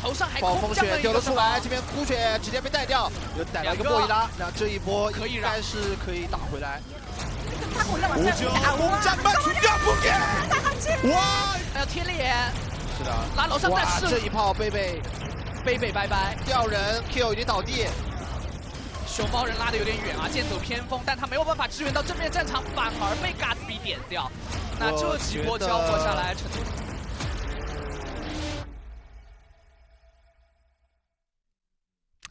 头上还暴风雪丢了出来，这边边哭雪直接被带掉，又带来一个莫伊拉，那这一波应该是可以打回来。攻占曼图亚不给，哇！还有天脸，是的，拉楼上，但是这一炮贝贝拜拜，掉人 ，Q 已经倒地。熊猫人拉的有点远啊，剑走偏锋，但他没有办法支援到正面战场，反而被 Gatsby 点掉。那这几波交火下来，成都。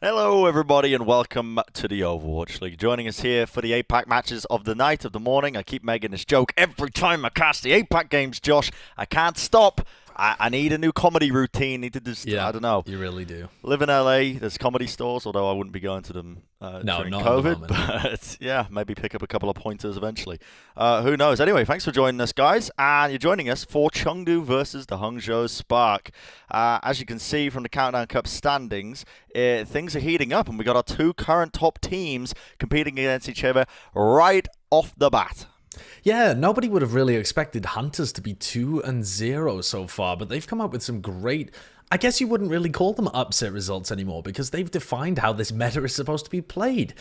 Hello everybody and welcome to the Overwatch League. Joining us here for the APAC matches of the night, of the morning. I keep making this joke every time I cast the APAC games, Josh. I can't stop. I need a new comedy routine. Need to just, I don't know. You really do. Live in LA, there's comedy stores, although I wouldn't be going to them during COVID. But yeah, maybe pick up a couple of pointers eventually. Who knows? Anyway, thanks for joining us, guys. And you're joining us for Chengdu versus the Hangzhou Spark. As you can see from the Countdown Cup standings, things are heating up, and we got our two current top teams competing against each other right off the bat. Yeah, nobody would have really expected Hunters to be 2-0 so far, but they've come up with some great... I guess you wouldn't really call them upset results anymore because they've defined how this meta is supposed to be played.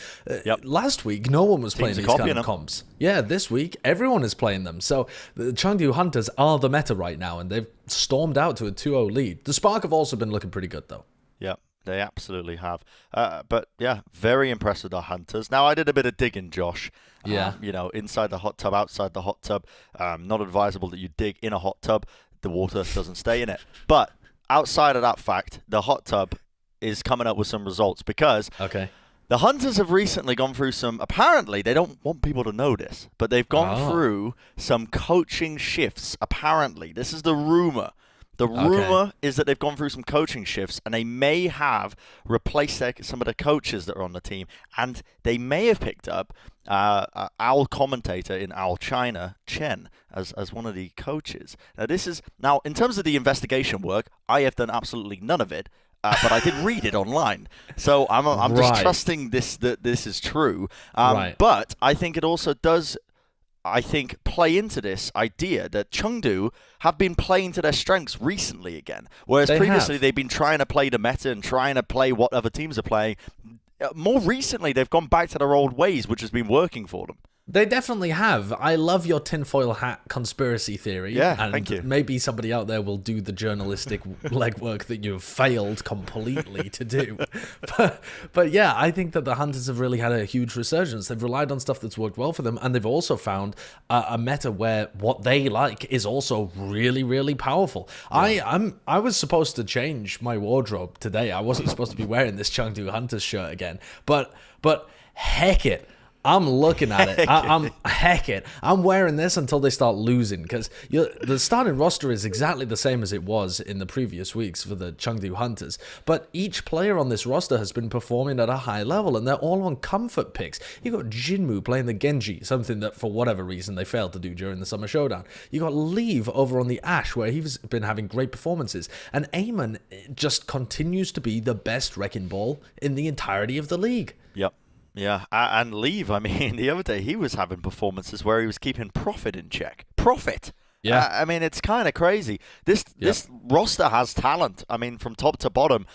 Last week, no one was playing these kind of comps. Yeah, this week, everyone is playing them. So the Chengdu Hunters are the meta right now, and they've stormed out to a 2-0 lead. The Spark have also been looking pretty good, though. Yep. They absolutely have. But yeah, very impressed with our Hunters. Now, I did a bit of digging, Josh. Yeah. You know, inside the hot tub, outside the hot tub. Not advisable that you dig in a hot tub. The water doesn't stay in it. But outside of that fact, the hot tub is coming up with some results because the Hunters have recently gone through some, apparently, they don't want people to know this, but they've gone through some coaching shifts, apparently. This is the rumor. The rumor is that they've gone through some coaching shifts and they may have replaced some of the coaches that are on the team. And they may have picked up our commentator in Owl China, Chen, as one of the coaches. Now, in terms of the investigation work, I have done absolutely none of it. But I did read it online. So I'm just trusting that this is true. But I think it also does... play into this idea that Chengdu have been playing to their strengths recently again. Whereas previously they've been trying to play the meta and trying to play what other teams are playing. More recently, they've gone back to their old ways, which has been working for them. They definitely have. I love your tinfoil hat conspiracy theory. Yeah, and thank you. Maybe somebody out there will do the journalistic legwork that you've failed completely to do. But yeah, I think that the Hunters have really had a huge resurgence. They've relied on stuff that's worked well for them, and they've also found a meta where what they like is also really, really powerful. Yeah. I was supposed to change my wardrobe today. I wasn't supposed to be wearing this Chengdu Hunters shirt again. But heck it. I'm looking at it. I'm wearing this until they start losing because the starting roster is exactly the same as it was in the previous weeks for the Chengdu Hunters. But each player on this roster has been performing at a high level, and they're all on comfort picks. You got Jinmu playing the Genji, something that for whatever reason they failed to do during the Summer Showdown. You got Leave over on the Ashe, where he's been having great performances, and Eamon just continues to be the best wrecking ball in the entirety of the league. Yep. Yeah, and Leave, I mean, the other day he was having performances where he was keeping Profit in check. Profit! Yeah. I mean, it's kind of crazy. This roster has talent. I mean, from top to bottom,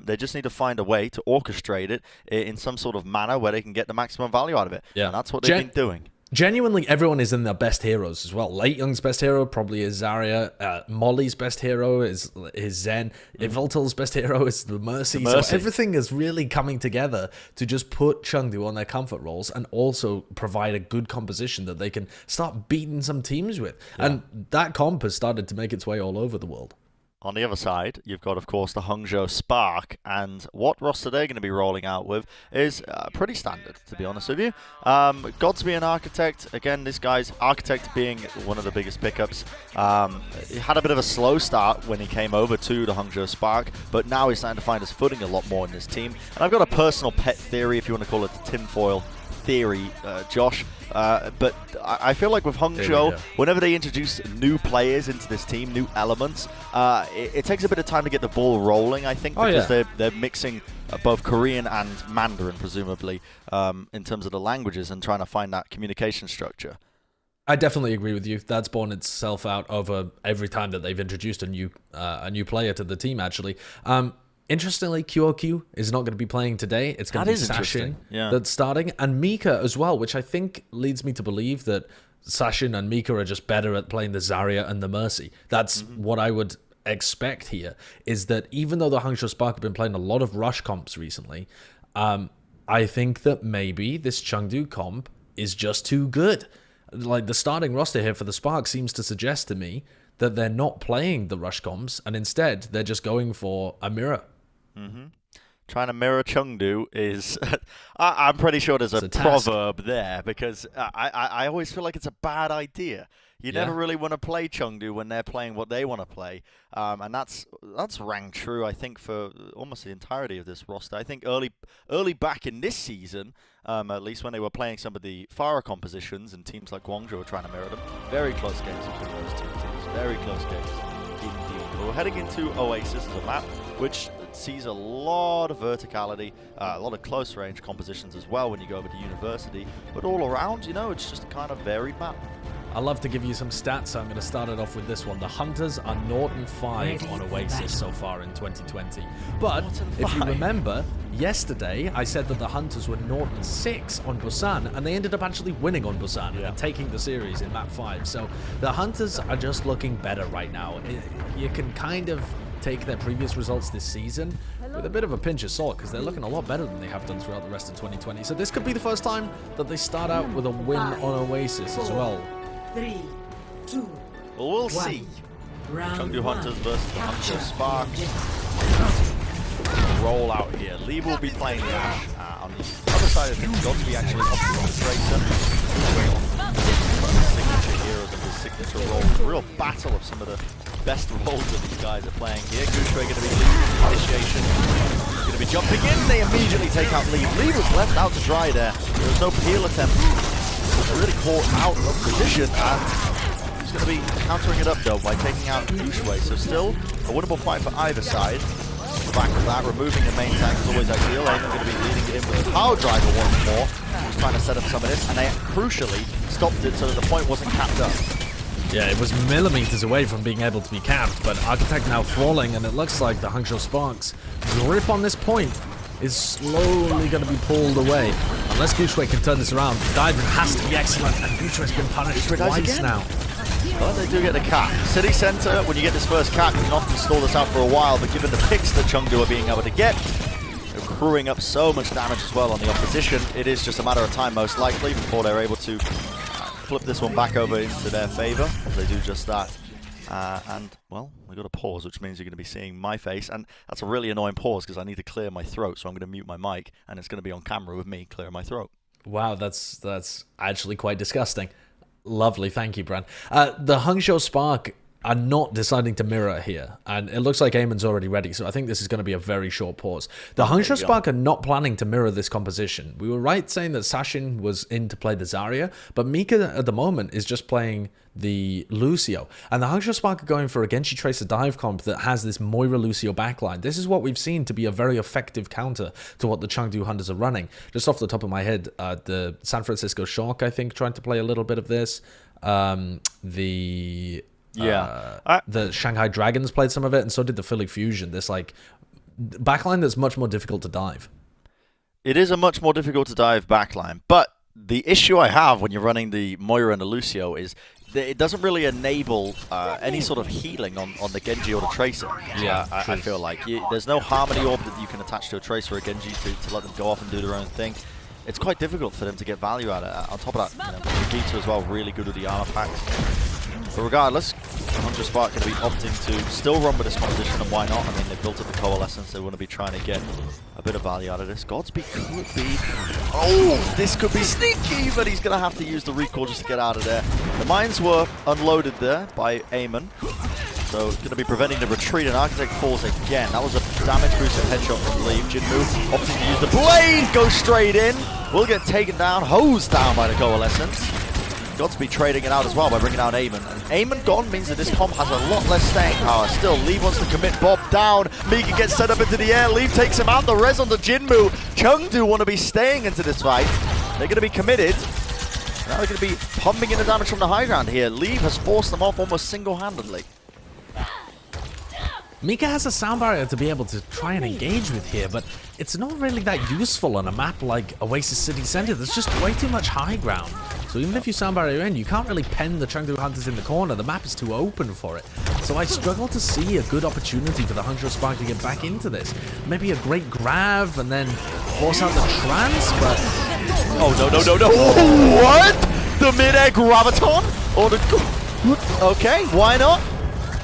they just need to find a way to orchestrate it in some sort of manner where they can get the maximum value out of it. Yeah. And that's what they've been doing. Genuinely, everyone is in their best heroes as well. Late Young's best hero probably is Zarya. Molly's best hero is Zen. Yveltal's best hero is the Mercy. So everything is really coming together to just put Chengdu on their comfort roles and also provide a good composition that they can start beating some teams with. Yeah. And that comp has started to make its way all over the world. On the other side, you've got, of course, the Hangzhou Spark, and what roster they're going to be rolling out with is pretty standard, to be honest with you. Godsby and Architect, again, this guy's Architect being one of the biggest pickups. He had a bit of a slow start when he came over to the Hangzhou Spark, but now he's starting to find his footing a lot more in this team. And I've got a personal pet theory, if you want to call it the tinfoil theory, Josh. But I feel like with Hangzhou, whenever they introduce new players into this team, new elements, it takes a bit of time to get the ball rolling, I think, because they're mixing both Korean and Mandarin, presumably, in terms of the languages and trying to find that communication structure. I definitely agree with you. That's borne itself out over every time that they've introduced a new player to the team, actually. Interestingly, QOQ is not going to be playing today. It's going to be Sashin that's starting, and Mika as well, which I think leads me to believe that Sashin and Mika are just better at playing the Zarya and the Mercy. That's what I would expect here, is that even though the Hangzhou Spark have been playing a lot of rush comps recently, I think that maybe this Chengdu comp is just too good. Like, the starting roster here for the Spark seems to suggest to me that they're not playing the rush comps, and instead they're just going for a mirror. Trying to mirror Chengdu is... I'm pretty sure there's a proverb there, because I always feel like it's a bad idea. You never really want to play Chengdu when they're playing what they want to play. And that's rang true, I think, for almost the entirety of this roster. I think early back in this season, at least when they were playing some of the Farah compositions, and teams like Guangzhou were trying to mirror them. Very close games between those two teams. Very close games indeed. We're heading into Oasis as a map, which sees a lot of verticality, a lot of close range compositions as well when you go over to University. But all around, you know, it's just a kind of varied map. I'd love to give you some stats, so I'm going to start it off with this one. The Hunters are 0-5 on Oasis so far in 2020. But if you remember, yesterday I said that the Hunters were 0-6 on Busan, and they ended up actually winning on Busan and taking the series in map 5. So the Hunters are just looking better right now. You can kind of take their previous results this season with a bit of a pinch of salt, because they're looking a lot better than they have done throughout the rest of 2020. So this could be the first time that they start out with a win on Oasis as well. 3, 2, well, we'll see. Chengdu Hunters versus the Hangzhou Spark. Roll out here. Lee will be playing the Ash. On the other side of things, Godsby actually opted on the Tracer. His signature heroes and his signature roles. Real battle of some of the best roles that these guys are playing here. Gushway going to be leading initiation. He's going to be jumping in. They immediately take out Lee. Lee was left out to dry there. There was no peel attempt. Really caught out of position, and he's going to be countering it up though by taking out Gushway. So still a winnable fight for either side. On the back of that, removing the main tank is always ideal. Mayhem going to be leading it in with a power driver once more. He's trying to set up some of this, and they crucially stopped it so that the point wasn't capped up. Yeah, it was millimeters away from being able to be capped, but Architect now falling, and it looks like the Hangzhou Sparks' grip on this point is slowly going to be pulled away. Unless Gushway can turn this around, the diving has to be excellent, and Gushway's been punished twice now. Well, they do get the cap. City Center, when you get this first cap, you can often stall this out for a while, but given the picks that Chengdu are being able to get, they're crewing up so much damage as well on the opposition. It is just a matter of time, most likely, before they're able to flip this one back over into their favor, as they do just that. And, well, we got a pause, which means you're going to be seeing my face, and that's a really annoying pause because I need to clear my throat, so I'm going to mute my mic, and it's going to be on camera with me clearing my throat. Wow, that's actually quite disgusting. Lovely, thank you, Bran. The Hangzhou Spark are not deciding to mirror here, and it looks like Eamon's already ready, so I think this is going to be a very short pause. The Hangzhou Spark are not planning to mirror this composition. We were right saying that Sashin was in to play the Zarya, but Mika at the moment is just playing the Lucio, and the Hangzhou Spark are going for a Genji Tracer dive comp that has this Moira Lucio backline. This is what we've seen to be a very effective counter to what the Chengdu Hunters are running. Just off the top of my head, the San Francisco Shock, I think, trying to play a little bit of this. The Shanghai Dragons played some of it, and so did the Philly Fusion. This like backline that's much more difficult to dive. It is a much more difficult to dive backline, but the issue I have when you're running the Moira and the Lucio is that it doesn't really enable any sort of healing on the Genji or the Tracer. Yeah, I feel like there's no Harmony Orb that you can attach to a Tracer or a Genji to let them go off and do their own thing. It's quite difficult for them to get value out of it. On top of that, Vegeta as well, really good with the armor packs. But regardless, Hangzhou Spark going to be opting to still run with this composition, and why not? I mean, they've built up the Coalescence, they want to be trying to get a bit of value out of this. Godspeed could be... Oh, this could be sneaky, but he's going to have to use the recall just to get out of there. The mines were unloaded there by Eamon, so it's going to be preventing the retreat, and Architect falls again. That was a damage boosted headshot from Leave. Jinmu opting to use the blade, goes straight in, will get taken down, hosed down by the Coalescence. Godspeed trading it out as well by bringing out Eamon. And Eamon gone means that this comp has a lot less staying power. Still, Lee wants to commit Bob down. Mika gets set up into the air. Lee takes him out. The res on the Jinmu. Chengdu want to be staying into this fight. They're going to be committed. Now they're going to be pumping in the damage from the high ground here. Lee has forced them off almost single-handedly. Mika has a sound barrier to be able to try and engage with here, but it's not really that useful on a map like Oasis City Center. There's just way too much high ground. So even if you sound barrier in, you can't really pen the Chengdu Hunters in the corner. The map is too open for it. So I struggle to see a good opportunity for the Hangzhou Spark to get back into this. Maybe a great grab and then force out the trance, but... Oh, no. What? The mid-air graviton? Or the... Okay, why not?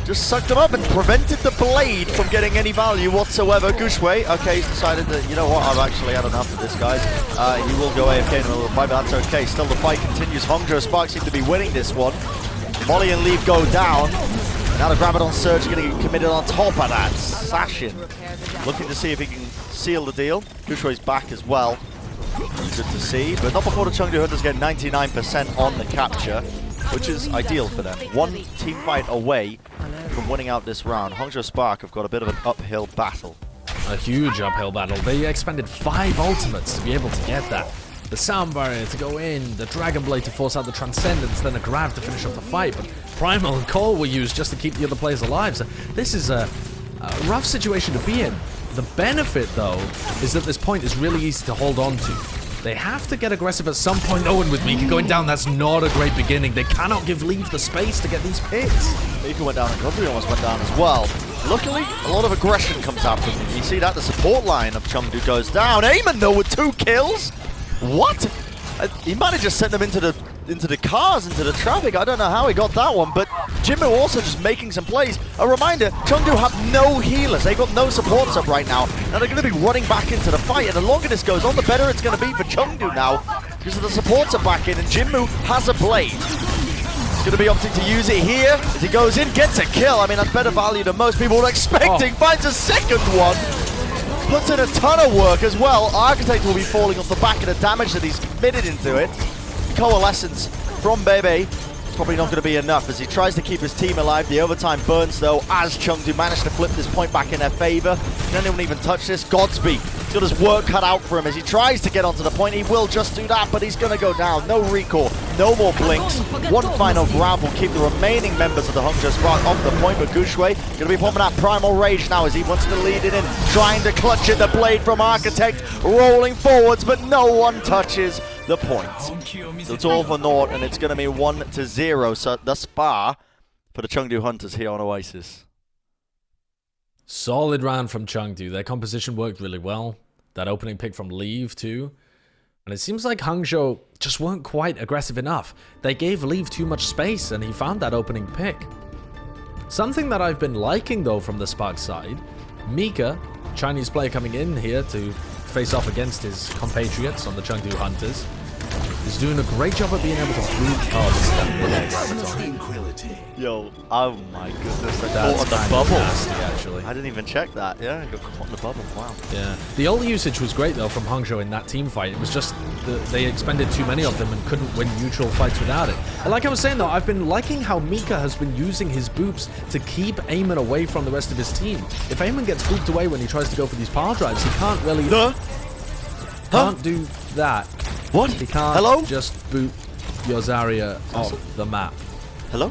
Just sucked him up and prevented the blade from getting any value whatsoever. Gushwei, okay, he's decided that, you know what, I've actually had enough of this, guys. He will go AFK in the middle of the fight, but that's okay. Still, the fight continues. Hangzhou Spark seem to be winning this one. Molly and Leaf go down. Now the Graviton Surge getting committed on top of that. Sashin looking to see if he can seal the deal. Gushwei's back as well. Good to see, but not before the Chengdu Hunters get 99% on the capture, which is ideal for them. One team fight away from winning out this round. Hangzhou Spark have got a bit of an uphill battle. A huge uphill battle. They expended 5 ultimates to be able to get that. The sound barrier to go in, the Dragon Blade to force out the Transcendence, then a grab to finish off the fight. But Primal and Cole were used just to keep the other players alive. So this is a rough situation to be in. The benefit, though, is that this point is really easy to hold on to. They have to get aggressive at some point. Oh, and with Mika going down, that's not a great beginning. They cannot give Leaf the space to get these picks. Mika went down and Godfrey almost went down as well. Luckily, a lot of aggression comes out from him. You see that? The support line of Chengdu goes down. Eamon, though, with 2 kills? What? He might have just sent them into the cars, into the traffic. I don't know how he got that one, but Jinmu also just making some plays. A reminder, Chengdu have no healers. They've got no supports up right now. Now they're going to be running back into the fight, and the longer this goes on, the better it's going to be for Chengdu now, because the supports are back in, and Jinmu has a blade. He's going to be opting to use it here. As he goes in, gets a kill. I mean, that's better value than most people were expecting. Finds a second one. Puts in a ton of work as well. Architect will be falling off the back of the damage that he's committed into it. Coalescence from Bebe. Probably not going to be enough as he tries to keep his team alive. The overtime burns though as Chengdu managed to flip this point back in their favor. None of them even touch this. Godspeed. He's got his work cut out for him as he tries to get onto the point. He will just do that, but he's going to go down. No recall, no more blinks. One final grab will keep the remaining members of the Hangzhou Spark off the point, but Gushwei going to be popping that Primal Rage now as he wants to lead it in. Trying to clutch at the blade from Architect, rolling forwards, but no one touches the point. So it's all for naught, and it's going to be 1-0 so thus far for the Chengdu Hunters here on Oasis. Solid round from Chengdu. Their composition worked really well. That opening pick from Leave too. And it seems like Hangzhou just weren't quite aggressive enough. They gave Leave too much space, and he found that opening pick. Something that I've been liking though from the Spark side, Mika, Chinese player coming in here to face off against his compatriots on the Chengdu Hunters, is doing a great job of being able to Yo, oh my goodness, I That's caught on the bubble. Nasty, actually. I didn't even check that. Yeah, I got caught on the bubble. Wow. Yeah. The ult usage was great though from Hangzhou in that team fight. It was just they expended too many of them and couldn't win neutral fights without it. And like I was saying though, I've been liking how Mika has been using his boops to keep Eamon away from the rest of his team. If Eamon gets booped away when he tries to go for these power drives, he can't really can't do that. What? He can't just boot your Zarya off the map. Hello?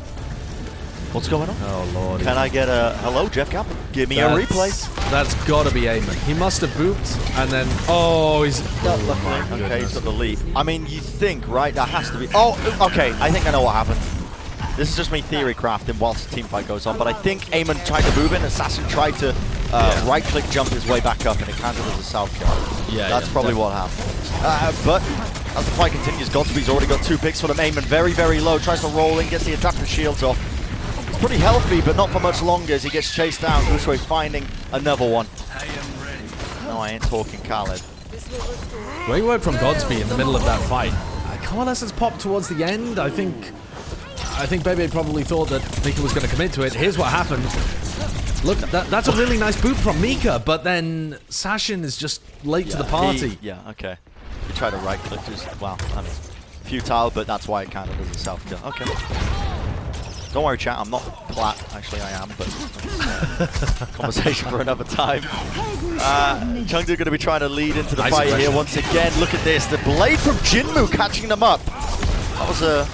What's going on? Oh lord. Can I get a hello, Jeff Kaplan? Give me a replay. That's gotta be Eamon. He must have booped and then he's Okay, he's got the lead. I mean, you think, right? That has to be. Oh, okay. I think I know what happened. This is just me theory crafting whilst the team fight goes on, but I think Eamon tried to move in. Assassin tried to right-click jump his way back up, and it counted as a south kill. Yeah, that's probably what happened. But as the fight continues, Godspeed's already got 2 picks for them. Eamon very, very low. Tries to roll in, gets the adaptive shields off. He's pretty healthy, but not for much longer as he gets chased down. Gushwei finding another one. No, I ain't talking Khaled. Great work from Godspeed in the middle of that fight. Coalescence popped towards the end. I think Bebe probably thought that Mika was going to commit to it. Here's what happened. Look, that's a really nice boot from Mika, but then Sashin is just late to the party. Okay. You try to right-click, just, well, I mean, futile, but that's why it counted as a self-kill. Okay. Don't worry, chat, I'm not plat. Actually, I am, but conversation for another time. Chengdu going to be trying to lead into the fight here once again. Look at this. The blade from Jinmu catching them up. That was a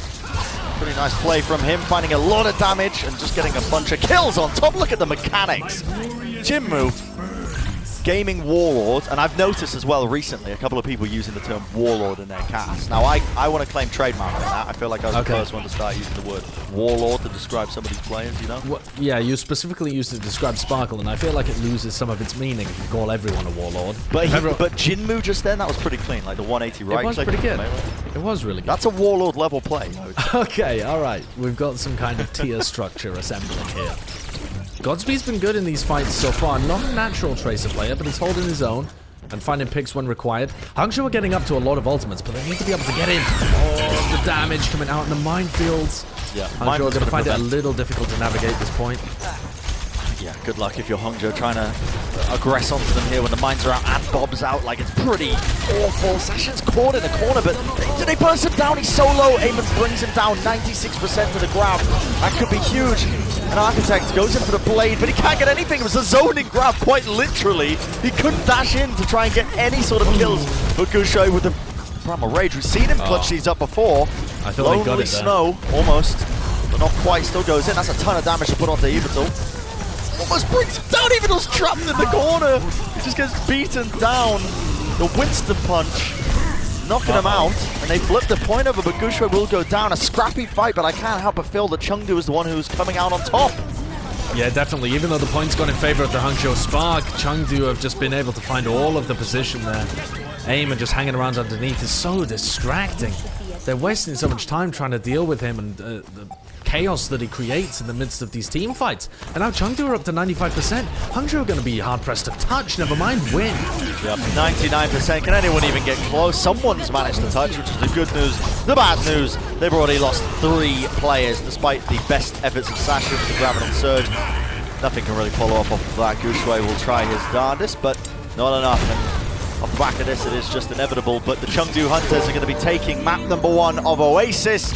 Pretty nice play from him, finding a lot of damage and just getting a bunch of kills on top. Look at the mechanics. Jinmu, gaming Warlord, and I've noticed as well recently a couple of people using the term Warlord in their cast. Now I want to claim trademark on that. I feel like I was the first one to start using the word Warlord to describe some of these players, you know? Well, yeah, you specifically used it to describe Sparkle, and I feel like it loses some of its meaning if you call everyone a Warlord. But Jinmu just then, that was pretty clean, like the 180 right. It was pretty good. It was really good. That's a Warlord level play. Okay, alright. We've got some kind of tier structure assembling here. Godspeed's been good in these fights so far. Not a natural Tracer player, but he's holding his own and finding picks when required. Hangzhou are getting up to a lot of ultimates, but they need to be able to get in. Oh, the damage coming out in the minefields. Yeah, Hangzhou are going to find it a little difficult to navigate this point. Yeah, good luck if you're Hangzhou trying to aggress onto them here when the mines are out and Bob's out. Like, it's pretty awful. Sasha's caught in the corner, but do they burst him down? He's so low. Eamon brings him down 96% to the grab. That could be huge. And Architect goes in for the blade, but he can't get anything. It was a zoning grab, quite literally. He couldn't dash in to try and get any sort of kills. But Gushui with the Primal Rage. We've seen him clutch these up before. I thought he got Lonely it there. Snow, almost, but not quite. Still goes in. That's a ton of damage to put onto Evital. Almost brings him down. Evital's trapped in the corner. He just gets beaten down. The Winston punch, knocking him out, and they flip the point over, but Gushui will go down. A scrappy fight, but I can't help but feel that Chengdu is the one who's coming out on top. Yeah, definitely. Even though the point's gone in favor of the Hangzhou Spark, Chengdu have just been able to find all of the position there. Aim and just hanging around underneath is so distracting. They're wasting so much time trying to deal with him and the chaos that he creates in the midst of these team fights. And now Chengdu are up to 95%. Hangzhou are going to be hard-pressed to touch, never mind win. Yep, 99%. Can anyone even get close? Someone's managed to touch, which is the good news. The bad news, they've already lost 3 players, despite the best efforts of Sasha to grab it on Surge. Nothing can really follow up off of that. Gushui will try his darndest, but not enough. And off the back of this, it is just inevitable. But the Chengdu Hunters are going to be taking map number 1 of Oasis.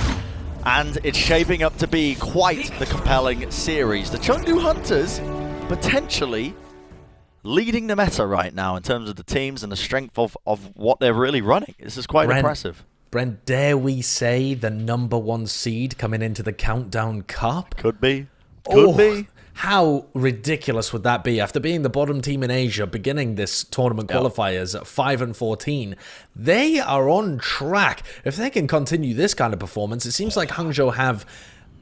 And it's shaping up to be quite the compelling series. The Chengdu Hunters potentially leading the meta right now in terms of the teams and the strength of what they're really running. This is quite impressive. Brent, dare we say the number 1 seed coming into the Countdown Cup? Could be. Could be. How ridiculous would that be? After being the bottom team in Asia, beginning this tournament qualifiers at 5-14, they are on track. If they can continue this kind of performance, it seems like Hangzhou have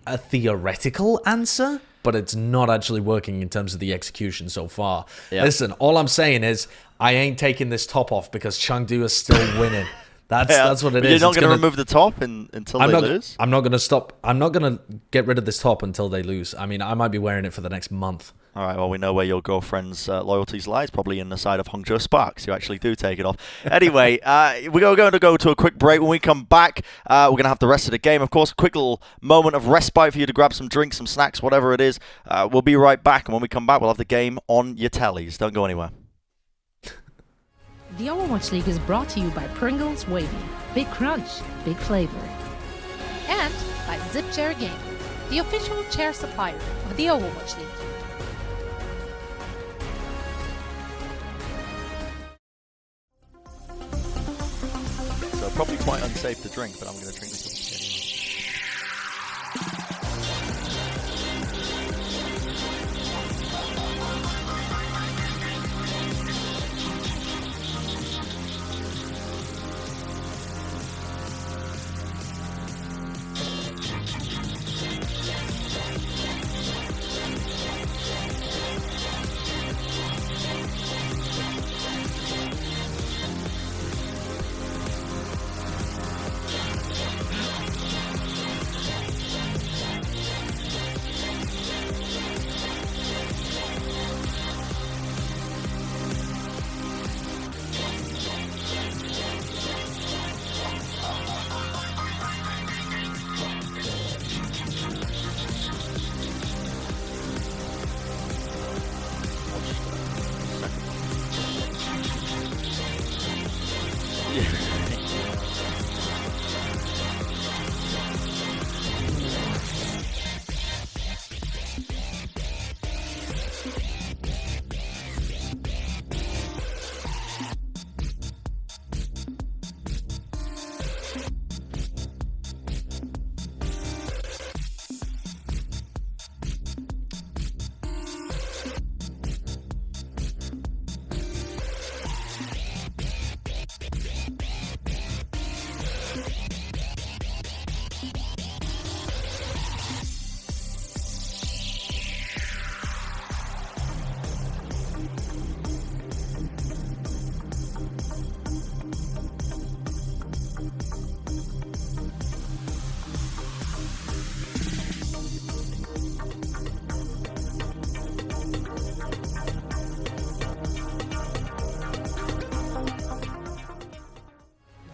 a theoretical answer, but it's not actually working in terms of the execution so far. Listen, all I'm saying is I ain't taking this top off because Chengdu is still winning. That's what it is. You're not going to remove the top until they lose? I'm not going to stop. I'm not going to get rid of this top until they lose. I mean, I might be wearing it for the next month. All right, well, we know where your girlfriend's loyalties lies, probably in the side of Hangzhou Spark, so you actually do take it off. Anyway, we're going to go to a quick break. When we come back, we're going to have the rest of the game. Of course, a quick little moment of respite for you to grab some drinks, some snacks, whatever it is. We'll be right back, and when we come back, we'll have the game on your tellies. Don't go anywhere. The Overwatch League is brought to you by Pringles Wavy. Big crunch, big flavor. And by Zip Chair Game, the official chair supplier of the Overwatch League. So probably quite unsafe to drink, but I'm going to drink this anyway.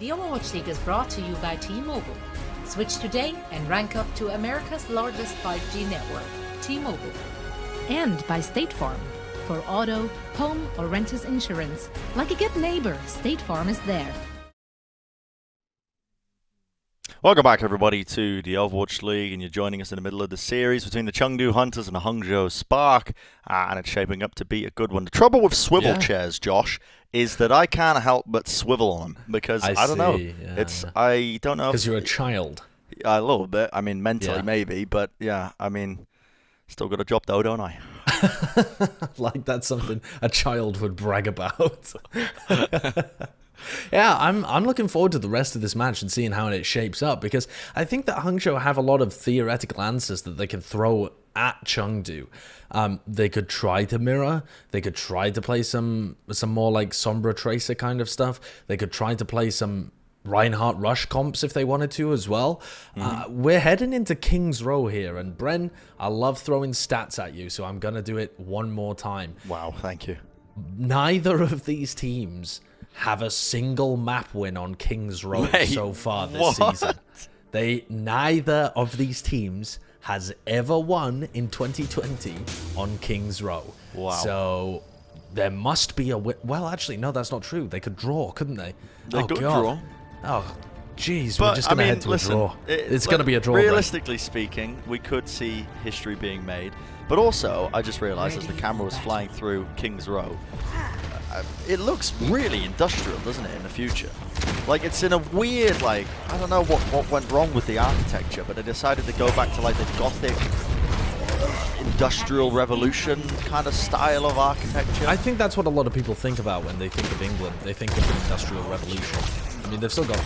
The Overwatch League is brought to you by T-Mobile. Switch today and rank up to America's largest 5G network, T-Mobile. And by State Farm. For auto, home, or renters insurance, like a good neighbor, State Farm is there. Welcome back, everybody, to the Overwatch League, and you're joining us in the middle of the series between the Chengdu Hunters and the Hangzhou Spark, and it's shaping up to be a good one. The trouble with swivel chairs, Josh, is that I can't help but swivel on them because I don't know. Yeah. I don't know. Because you're a child. A little bit. I mean, mentally maybe, but yeah. I mean, still got a job though, don't I? Like that's something a child would brag about. Yeah, I'm looking forward to the rest of this match and seeing how it shapes up, because I think that Hangzhou have a lot of theoretical answers that they can throw at Chengdu. They could try to mirror. They could try to play some more like Sombra Tracer kind of stuff. They could try to play some Reinhardt Rush comps if they wanted to as well. We're heading into King's Row here, and Bren, I love throwing stats at you, so I'm going to do it one more time. Wow, thank you. Neither of these teams have a single map win on King's Row so far this season. Neither of these teams has ever won in 2020 on King's Row. Wow. So there must be a win. Well, actually, no, that's not true. They could draw, couldn't they? They could draw. Oh, jeez, we're just going to head to a draw. It's going to be a draw. Realistically speaking, we could see history being made. But also, I just realized as the camera was flying through King's Row, it looks really industrial, doesn't it, in the future? Like, it's in a weird, like, I don't know what went wrong with the architecture, but they decided to go back to, like, the Gothic Industrial Revolution kind of style of architecture. I think that's what a lot of people think about when they think of England. They think of the Industrial Revolution. I mean, they've still got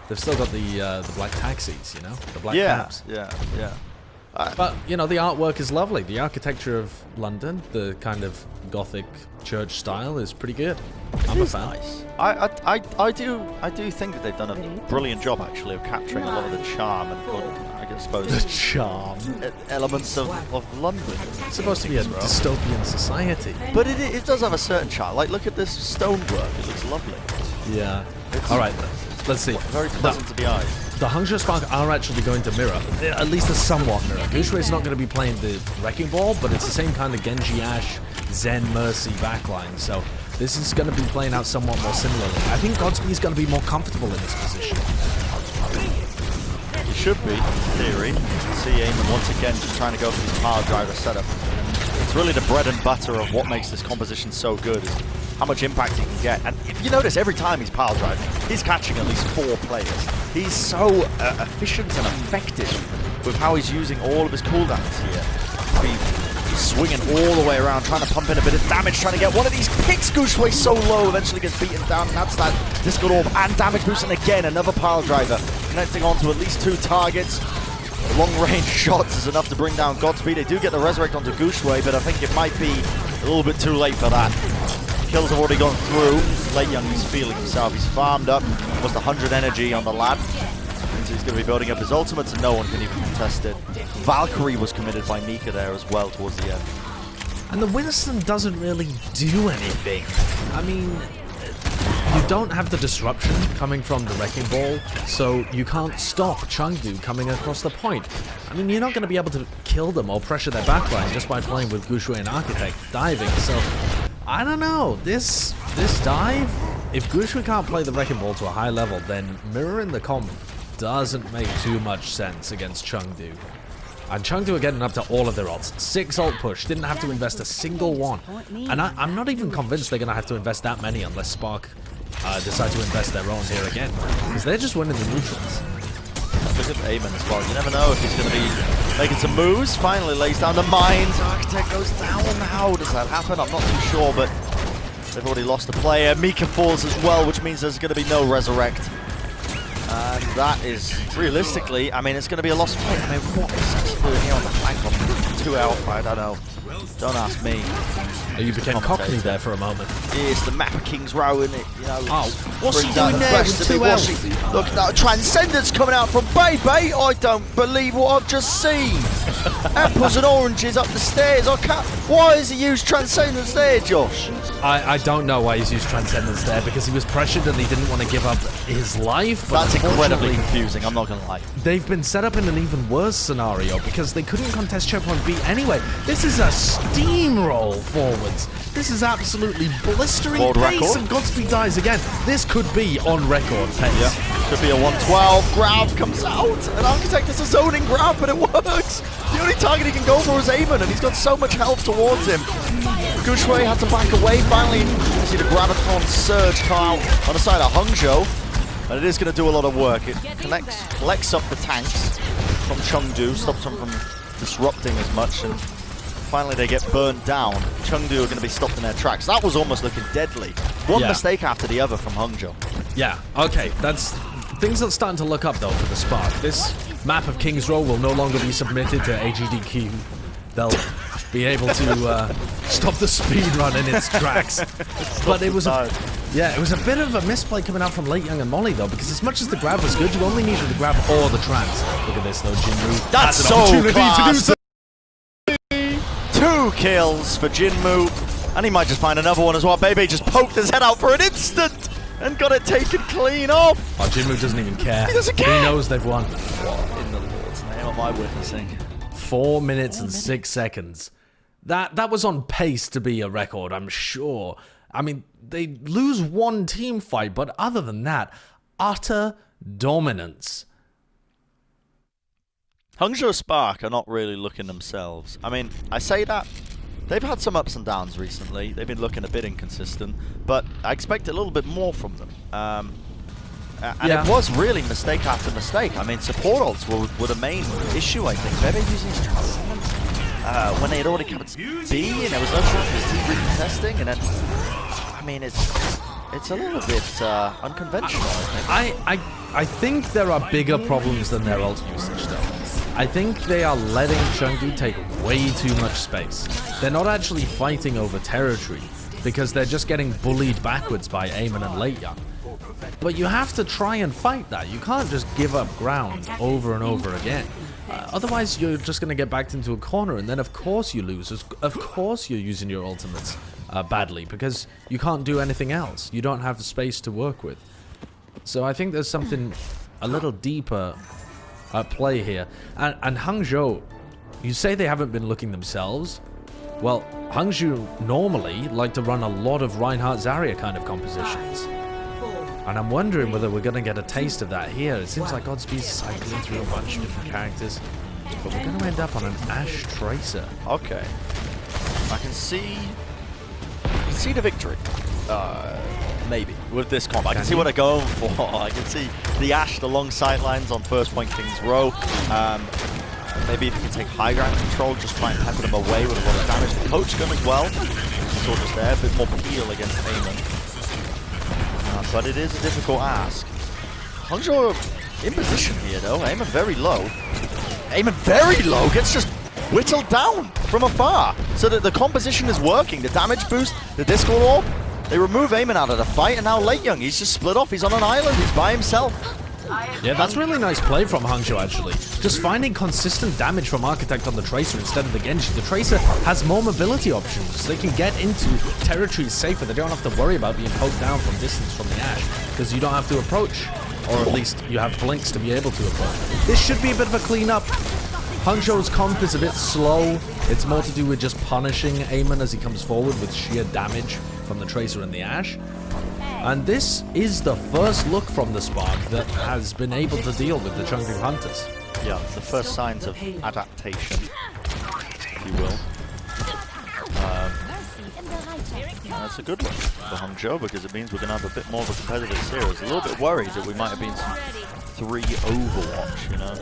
the black taxis, you know, the black cabs. Yeah. But, you know, the artwork is lovely. The architecture of London, the kind of Gothic church style, is pretty good. I'm a fan. Nice. I do think that they've done a brilliant job, actually, of capturing a lot of the charm and, I suppose, the charm elements of London. It's supposed to be a dystopian society. But it does have a certain charm. Like, look at this stonework. It looks lovely. Yeah. All right, let's see. Very pleasant to the eyes. The Hangzhou Spark are actually going to mirror, at least a somewhat mirror. Gushue is not going to be playing the Wrecking Ball, but it's the same kind of Genji Ash, Zen Mercy backline, so this is going to be playing out somewhat more similarly. I think Godspeed is going to be more comfortable in this position. He should be, in theory. See Eamon once again just trying to go for his power driver setup. It's really the bread and butter of what makes this composition so good, is how much impact he can get. And if you notice, every time he's power driving, he's catching at least 4 players. He's so efficient and effective with how he's using all of his cooldowns here. He's swinging all the way around, trying to pump in a bit of damage, trying to get one of these picks. Gushue so low, eventually gets beaten down, and that's that Discord Orb and damage boost. And again, another pile driver, connecting onto at least 2 targets. Long-range shots is enough to bring down Godspeed. They do get the resurrect onto Gushue, but I think it might be a little bit too late for that. Kills have already gone through. Late Young is feeling himself. He's farmed up almost 100 energy on the lad. So he's going to be building up his ultimates, and no one can even contest it. Valkyrie was committed by Mika there as well towards the end. And the Winston doesn't really do anything. I mean, you don't have the disruption coming from the Wrecking Ball, so you can't stop Chengdu coming across the point. I mean, you're not going to be able to kill them or pressure their backline just by playing with Gushue and Architect diving, so I don't know. This dive, if Gushue can't play the Wrecking Ball to a high level, then mirroring the comp doesn't make too much sense against Chengdu. And Chengdu are getting up to all of their ults. 6 ult push, didn't have to invest a single one. And I'm not even convinced they're going to have to invest that many unless Spark decide to invest their own here again. Because they're just winning the neutrals. Look at Eamon as well. You never know if he's going to be making some moves. Finally lays down the mines. Architect goes down. How does that happen? I'm not too sure, but they've already lost a player. Mika falls as well, which means there's going to be no resurrect. And that is, realistically, I mean, it's going to be a lost play. I mean, what is Sexy doing here on the flank of 2 out. I don't know. Don't ask me. You became Cockney there for a moment. It's the map of King's Row, isn't it? You know, what's he doing there with 2 elves? Look, that Transcendence coming out from Baby. I don't believe what I've just seen. Apples and oranges up the stairs. I can't. Why has he used Transcendence there, Josh? I don't know why he's used Transcendence there, because he was pressured and he didn't want to give up his life. But that's incredibly confusing, I'm not going to lie. They've been set up in an even worse scenario because they couldn't contest checkpoint B anyway. This is a steamroll forwards. This is absolutely blistering World pace, record. and Godspeed dies again. This could be on record pace. Yeah. Could be a 112. Grab comes out. An Architect is a zoning grab, but it works. The only target he can go for is Eamon, and he's got so much health towards him. Gushwei had to back away. Finally, you see the Graviton Surge come out on the side of Hangzhou. And it is going to do a lot of work. It collects up the tanks from Chengdu, stops them from disrupting as much, and finally they get burned down. Chengdu are going to be stopped in their tracks. That was almost looking deadly. One mistake after the other from Hangzhou. Yeah, okay, things are starting to look up though for the Spark. This map of King's Row will no longer be submitted to AGDQ. They'll be able to stop the speed run in its tracks. But it was it was a bit of a misplay coming out from Late Young and Molly though, because as much as the grab was good, you only needed the grab or the trans. Look at this though, Jinmu. That's an so opportunity class. to do so. 2 kills for Jinmu, and he might just find another one as well. Baby just poked his head out for an instant and got it taken clean off. Oh, Jinmu doesn't even care. He doesn't care. He knows they've won. What in the Lord's name am I witnessing? 4 minutes and 6 seconds. That was on pace to be a record, I'm sure. I mean, they lose one team fight, but other than that, utter dominance. Hangzhou Spark are not really looking themselves. I mean, I say that. They've had some ups and downs recently. They've been looking a bit inconsistent, but I expect a little bit more from them. And it was really mistake after mistake. I mean, support ults were the main issue, I think. They're using Transcendence when they had already come to B, and there was no chance of team retesting, and then, I mean, it's a little bit unconventional, I think. I think there are bigger problems than their ult usage, though. I think they are letting Chengdu take way too much space. They're not actually fighting over territory, because they're just getting bullied backwards by Eamon and Late Young. But you have to try and fight that. You can't just give up ground over and over again. Otherwise, you're just going to get backed into a corner, and then of course you lose. Of course you're using your ultimates badly, because you can't do anything else. You don't have the space to work with. So I think there's something a little deeper at play here. And Hangzhou, you say they haven't been looking themselves. Well, Hangzhou normally like to run a lot of Reinhardt Zarya kind of compositions. And I'm wondering whether we're going to get a taste of that here. It seems like Godspeed's cycling through a bunch of different characters. But we're going to end up on an Ashe Tracer. Okay. I can see the victory. Maybe. With this comp. I can see what they're going for. I can see the Ashe, the long sidelines on first point King's Row. Maybe if you can take high ground control, just try and pepper them away with a lot of damage. The coach gun as well. Sort of there, a bit more peel against Eamon. But it is a difficult ask. Hangzhou in position here though. Eamon very low. Eamon very low gets just whittled down from afar. So that the composition is working. The damage boost, the Discord Orb. They remove Eamon out of the fight, and now Late Young, he's just split off. He's on an island. He's by himself. Yeah, that's really nice play from Hangzhou, actually. Just finding consistent damage from Architect on the Tracer instead of the Genji. The Tracer has more mobility options. They can get into territories safer. They don't have to worry about being poked down from distance from the Ashe, because you don't have to approach. Or at least you have blinks to be able to approach. This should be a bit of a cleanup. Hangzhou's comp is a bit slow. It's more to do with just punishing Eamon as he comes forward with sheer damage from the Tracer and the Ashe. And this is the first look from the Spark that has been able to deal with the Chengdu Hunters. Yeah, the first signs of adaptation, if you will. That's a good one for Hangzhou, because it means we're going to have a bit more of a competitive series. A little bit worried that we might have been some 3 Overwatch, you know.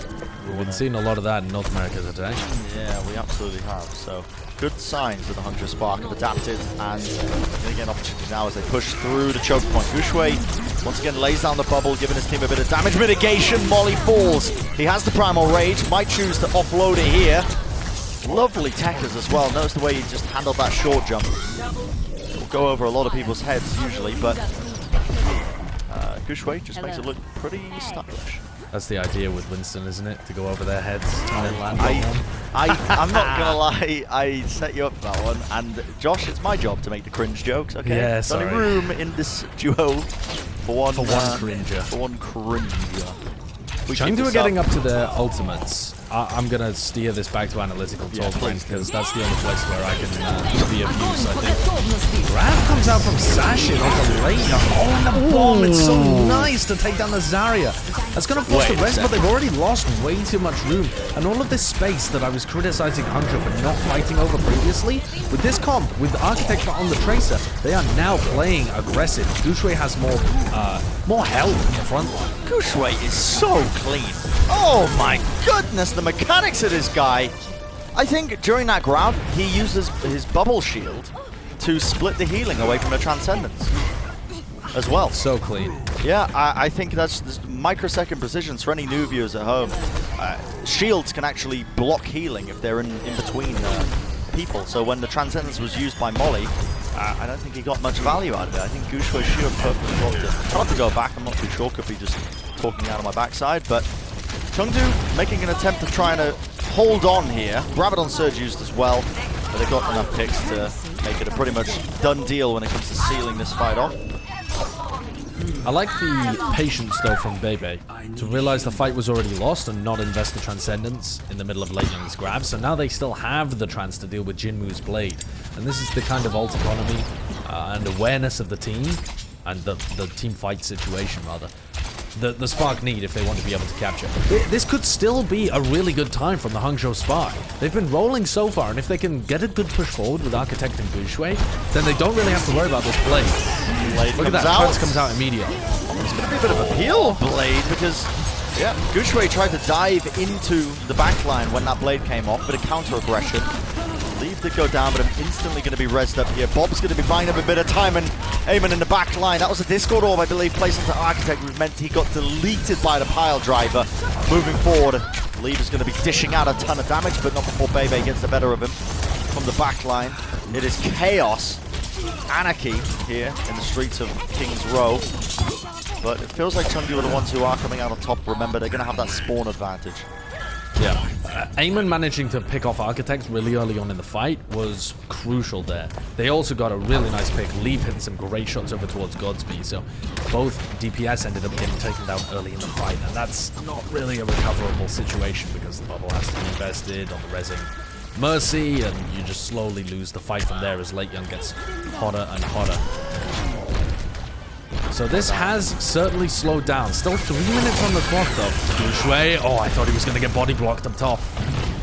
We've been seeing a lot of that in North America today. Yeah, we absolutely have. So good signs that the Hangzhou Spark have adapted, and they get an opportunity now as they push through the choke point. Gushwei once again lays down the bubble, giving his team a bit of damage mitigation. Molly falls. He has the Primal Rage, might choose to offload it here. Lovely techers as well. Notice the way he just handled that short jump. Will go over a lot of people's heads usually, but Guxue just makes it look pretty stylish. That's the idea with Winston, isn't it? To go over their heads and then land on them. I'm not gonna lie, I set you up for that one, and Josh, it's my job to make the cringe jokes, okay? Yeah, There's only room in this duo for one cringer. For one cringer. Chengdu are getting up to their ultimates. I'm going to steer this back to analytical talk, because that's the only place where I can be of use, I think. Grab comes out from Sashin onto late. Oh, and the bomb. It's so nice to take down the Zarya. That's going to force the rest, but they've already lost way too much room. And all of this space that I was criticizing Hangzhou for not fighting over previously, with this comp, with Architect on the Tracer, they are now playing aggressive. Guxue has more health in the front line. Guxue is so clean. Oh my goodness, the mechanics of this guy. I think during that grab, he uses his bubble shield to split the healing away from the Transcendence as well. So clean. Yeah, I think that's microsecond precision for any new viewers at home. Shields can actually block healing if they're in between people. So when the Transcendence was used by Molly, I don't think he got much value out of it. I think Guxue's shield perfectly blocked it. I'll have to go back, I'm not too sure, could be just talking out of my backside, but Chengdu making an attempt of trying to hold on here. Rabadon Surge used as well, but they got enough picks to make it a pretty much done deal when it comes to sealing this fight off. I like the patience though from Bebe to realize the fight was already lost and not invest the Transcendence in the middle of Late Young's grab. So now they still have the Trans to deal with Jinmu's Blade, and this is the kind of ult economy and awareness of the team and the team fight situation rather. The Spark need if they want to be able to capture. This could still be a really good time from the Hangzhou Spark. They've been rolling so far, and if they can get a good push forward with Architect and Guxue, then they don't really have to worry about this Blade. Look at that, Trans comes out immediately. It's going to be a bit of a peel Blade because, yeah, Guxue tried to dive into the backline when that Blade came off, bit of counter-aggression. Leave did go down, but I'm instantly going to be rezzed up here. Bob's going to be buying up a bit of time, and Eamon in the back line. That was a Discord orb, I believe, placed into Architect, which meant he got deleted by the pile driver. Moving forward, Leave is going to be dishing out a ton of damage, but not before Bebe gets the better of him from the back line. It is chaos, anarchy here in the streets of King's Row. But it feels like Chengdu are the ones who are coming out on top. Remember, they're going to have that spawn advantage. Yeah, Eamon managing to pick off Architect really early on in the fight was crucial there. They also got a really nice pick. Leave hitting some great shots over towards Godsby, so both DPS ended up getting taken down early in the fight, and that's not really a recoverable situation because the bubble has to be invested on the resin Mercy, and you just slowly lose the fight from there as Late Young gets hotter and hotter. So this has certainly slowed down. Still 3 minutes on the clock though. Guxue, oh, I thought he was going to get body blocked up top.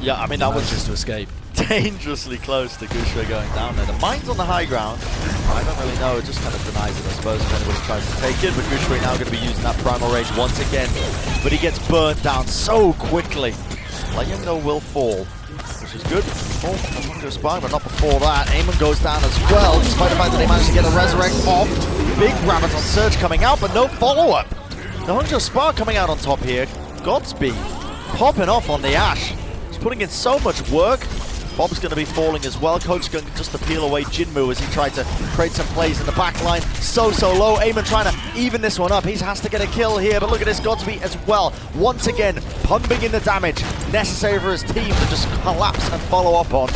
Yeah, I mean, that was just to escape. Dangerously close to Guxue going down there. The mine's on the high ground. I don't really know, it just kind of denies it, I suppose, if anybody tries to take it. But Guxue now going to be using that primal rage once again. But he gets burnt down so quickly. Like Young though will fall, which is good. Oh, Hangzhou Spark, but not before that. Eamon goes down as well, despite the fact that they managed to get a resurrect off. Big Rabadon Surge coming out, but no follow-up. The Hangzhou Spark coming out on top here. Godsby popping off on the Ash. He's putting in so much work. Bob's going to be falling as well. Coach going just to peel away Jinmu as he tried to create some plays in the back line. So low. Eamon trying to even this one up. He has to get a kill here, but look at this Godsby as well. Once again, pumping in the damage necessary for his team to just collapse and follow up on.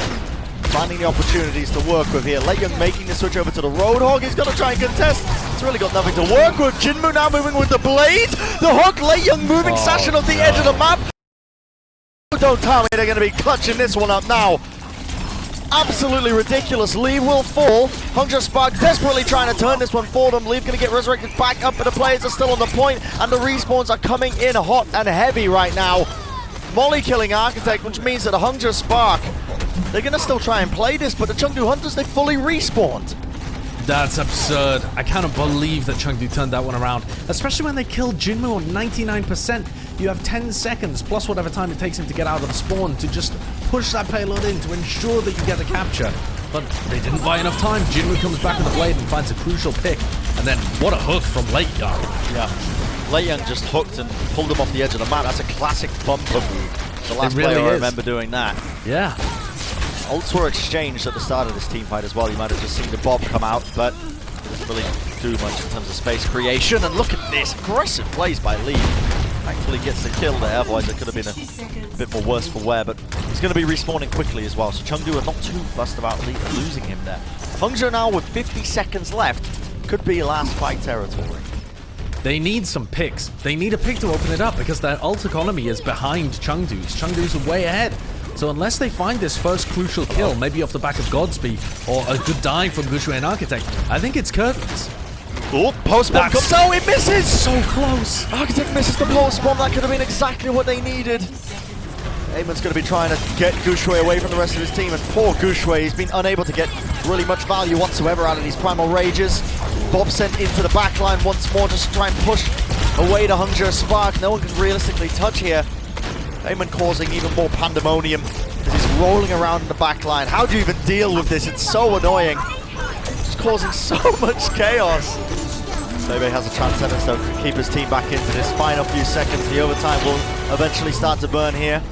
Finding the opportunities to work with here. Late Young making the switch over to the Roadhog. He's going to try and contest. It's really got nothing to work with. Jinmu now moving with the Blade. The hook. Late Young moving Sashin off the edge of the map. Don't tell me they're going to be clutching this one up now. Absolutely ridiculous. Leave will fall. Hangzhou Spark desperately trying to turn this one for them. Leave going to get resurrected back up, but the players are still on the point, and the respawns are coming in hot and heavy right now. Molly killing Architect, which means that the Hangzhou Spark, they're going to still try and play this, but the Chengdu Hunters, they fully respawned. That's absurd. I cannot believe that Chengdu turned that one around, especially when they killed Jinmu on 99%. You have 10 seconds plus whatever time it takes him to get out of the spawn to just push that payload in to ensure that you get the capture. But they didn't buy enough time. Jinmu comes back with the Blade and finds a crucial pick. And then what a hook from Late Young. Yeah. Late Young just hooked and pulled him off the edge of the map. That's a classic bumper move. The last player I remember doing that. Yeah. ults were exchanged at the start of this team fight as well. You might have just seen the Bob come out, but it doesn't really do much in terms of space creation. And look at this, aggressive plays by Lee. Thankfully gets the kill there, otherwise it could have been a bit more worse for wear, but he's going to be respawning quickly as well, so Chengdu are not too fussed about losing him there. Hangzhou now with 50 seconds left, could be last fight territory. They need some picks. They need a pick to open it up because their ult economy is behind Chengdu's. Chengdu's are way ahead. So unless they find this first crucial kill, maybe off the back of Godspeed, or a good dive from Gushue and Architect, I think it's curtains. Oh, post-bomb comes out, it misses! So close! Architect misses the post-bomb, that could have been exactly what they needed. Eamon's going to be trying to get Gushue away from the rest of his team, and poor Gushue, he's been unable to get really much value whatsoever out of these Primal Rages. Bob sent into the backline once more, just to try and push away to Hangzhou Spark. No one can realistically touch here. Eamon causing even more pandemonium as he's rolling around in the backline. How do you even deal with this? It's so annoying. It's causing so much chaos. Bebe has a chance to keep his team back into this final few seconds. The overtime will eventually start to burn here.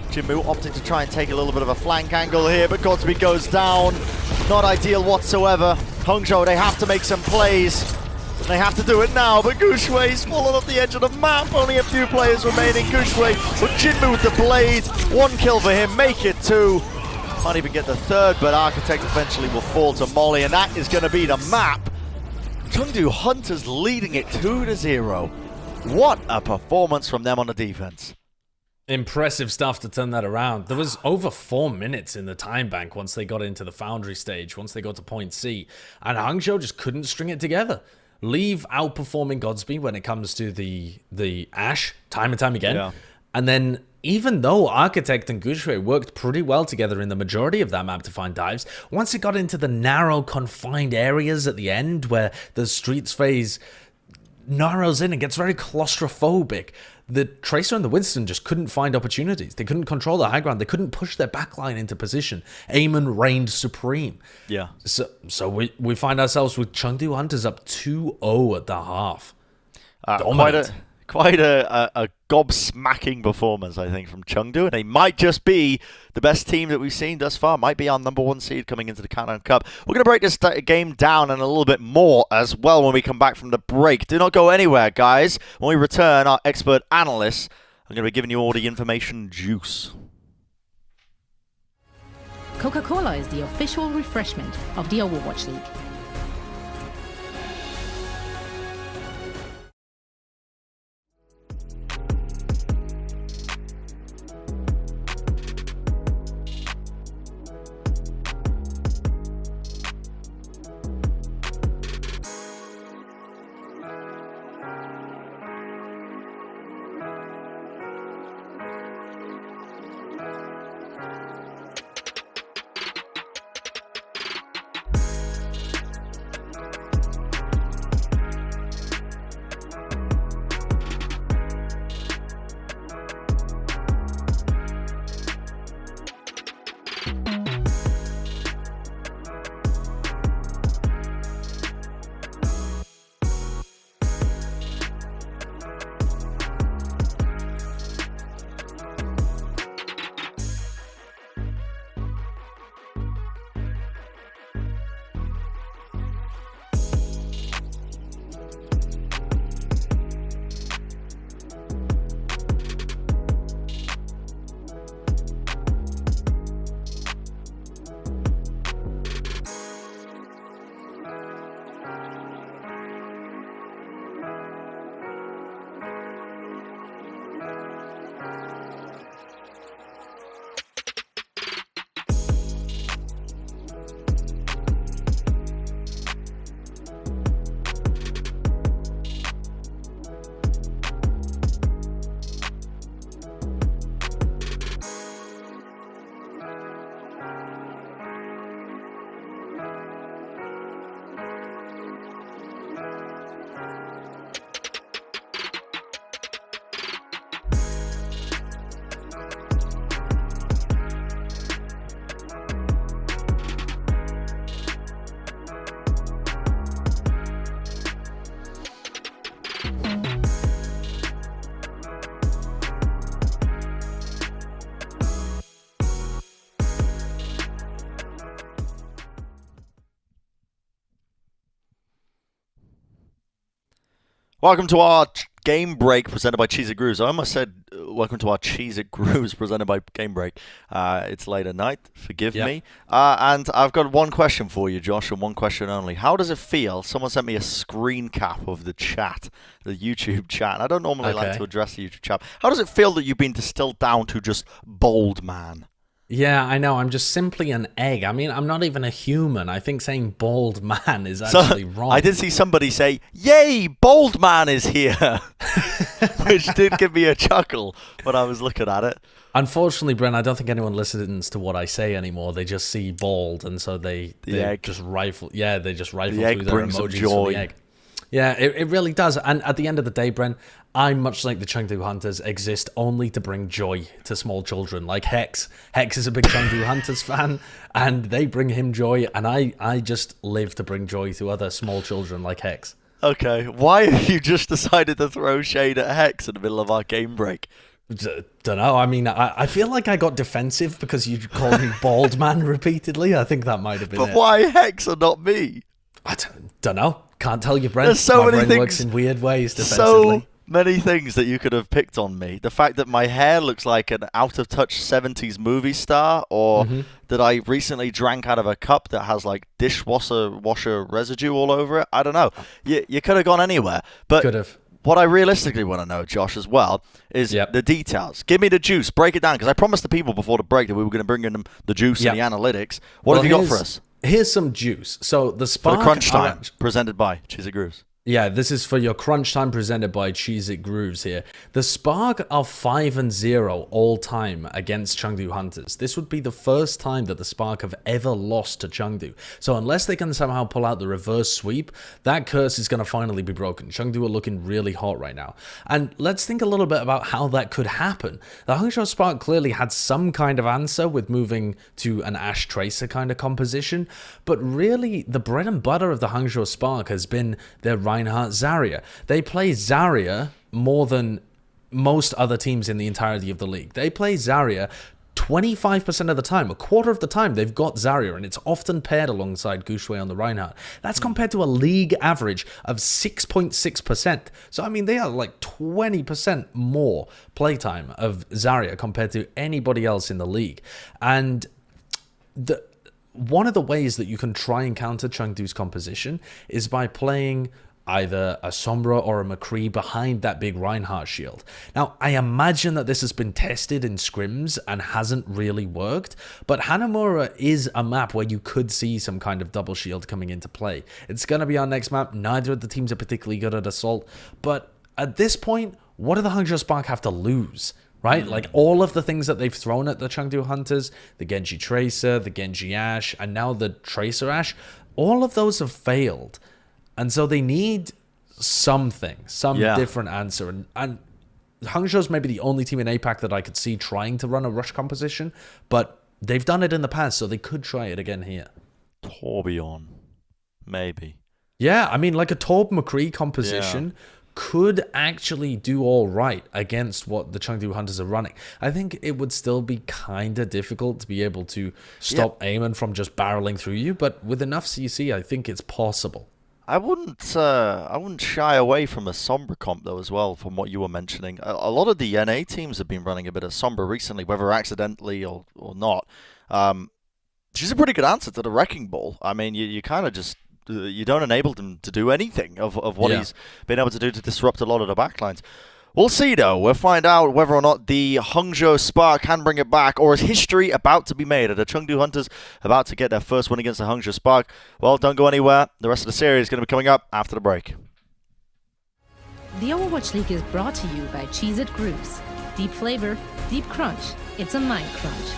Jinmu opting to try and take a little bit of a flank angle here, but Godspeed goes down. Not ideal whatsoever. Hangzhou, they have to make some plays. They have to do it now, but Gushue's fallen off the edge of the map. Only a few players remaining. Gushue, but Jinmu with the blade. 1 kill for him, make it 2. Can't even get the 3rd, but Architect eventually will fall to Molly, and that is going to be the map. Chengdu Hunters leading it 2-0. What a performance from them on the defense. Impressive stuff to turn that around. There was over 4 minutes in the time bank once they got into the Foundry stage, once they got to point C, and Hangzhou just couldn't string it together. Leave outperforming Godspeed when it comes to the Ashe time and time again. Yeah. And then even though Architect and Gushue worked pretty well together in the majority of that map to find dives, once it got into the narrow confined areas at the end where the streets phase narrows in and gets very claustrophobic, the Tracer and the Winston just couldn't find opportunities. They couldn't control the high ground. They couldn't push their backline into position. Eamon reigned supreme. Yeah. So we find ourselves with Chengdu Hunters up 2-0 at the half. Quite a gobsmacking performance, I think, from Chengdu. And they might just be the best team that we've seen thus far. Might be our #1 seed coming into the Countdown Cup. We're going to break this game down and a little bit more as well when we come back from the break. Do not go anywhere, guys. When we return, our expert analysts are going to be giving you all the information juice. Coca-Cola is the official refreshment of the Overwatch League. Welcome to our game break presented by Cheese It Grooves. I almost said welcome to our Cheese It Grooves presented by Game Break. It's late at night, forgive me. And I've got one question for you, Josh, and one question only. How does it feel? Someone sent me a screen cap of the chat, the YouTube chat. And I don't normally like to address the YouTube chat. How does it feel that you've been distilled down to just Bold Man? Yeah, I know. I'm just simply an egg. I mean, I'm not even a human. I think saying bald man is actually wrong. I did see somebody say, "Yay, Bold Man is here," which did give me a chuckle when I was looking at it. Unfortunately, Brent, I don't think anyone listens to what I say anymore. They just see bald, and so they just rifle. Yeah, they just rifle through their emojis for the egg. Yeah, it really does. And at the end of the day, Brent, I, much like the Chengdu Hunters, exist only to bring joy to small children. Like Hex. Hex is a big Chengdu Hunters fan, and they bring him joy, and I just live to bring joy to other small children like Hex. Okay, why have you just decided to throw shade at Hex in the middle of our game break? Don't know. I mean, I feel like I got defensive because you called me Bald Man repeatedly. I think that might have been it. But why Hex and not me? I don't know. Can't tell you, Brent. There's so my many brain things. Works in weird ways defensively. So many things that you could have picked on me. The fact that my hair looks like an out-of-touch 70s movie star, or that I recently drank out of a cup that has like dishwasher residue all over it. I don't know. You could have gone anywhere. But could have. What I realistically want to know, Josh, as well, is the details. Give me the juice. Break it down, because I promised the people before the break that we were going to bring in them the juice and the analytics. What have you got for us? Here's some juice. So the Spark... For the Crunch Time, presented by Cheese It Grooves. Yeah, this is for your Crunch Time presented by Cheese It Grooves here. The Spark are 5-0 all time against Chengdu Hunters. This would be the first time that the Spark have ever lost to Chengdu. So unless they can somehow pull out the reverse sweep, that curse is going to finally be broken. Chengdu are looking really hot right now. And let's think a little bit about how that could happen. The Hangzhou Spark clearly had some kind of answer with moving to an Ash Tracer kind of composition, but really the bread and butter of the Hangzhou Spark has been their Reinhardt Zarya. They play Zarya more than most other teams in the entirety of the league. They play Zarya 25% of the time, a quarter of the time they've got Zarya, and it's often paired alongside Gushui on the Reinhardt. That's compared to a league average of 6.6%. So, I mean, they are like 20% more playtime of Zarya compared to anybody else in the league. And one of the ways that you can try and counter Chengdu's composition is by playing either a Sombra or a McCree behind that big Reinhardt shield. Now, I imagine that this has been tested in scrims and hasn't really worked, but Hanamura is a map where you could see some kind of double shield coming into play. It's going to be our next map. Neither of the teams are particularly good at Assault, but at this point, what do the Hangzhou Spark have to lose? Right? Like all of the things that they've thrown at the Chengdu Hunters, the Genji Tracer, the Genji Ash, and now the Tracer Ash, all of those have failed. And so they need something, some different answer. And Hangzhou's maybe the only team in APAC that I could see trying to run a rush composition, but they've done it in the past, so they could try it again here. Torbjorn, maybe. Yeah, I mean, like a Torb McCree composition could actually do all right against what the Chengdu Hunters are running. I think it would still be kind of difficult to be able to stop Eamon from just barreling through you, but with enough CC, I think it's possible. I wouldn't shy away from a Sombra comp, though, as well, from what you were mentioning. A lot of the NA teams have been running a bit of Sombra recently, whether accidentally or not. She's a pretty good answer to the Wrecking Ball. I mean, you kind of just... you don't enable them to do anything of what he's been able to do to disrupt a lot of the backlines. We'll see, though. We'll find out whether or not the Hangzhou Spark can bring it back, or is history about to be made? Are the Chengdu Hunters about to get their first win against the Hangzhou Spark? Well, don't go anywhere. The rest of the series is going to be coming up after the break. The Overwatch League is brought to you by Cheese It Grooves. Deep flavor, deep crunch. It's a mind crunch.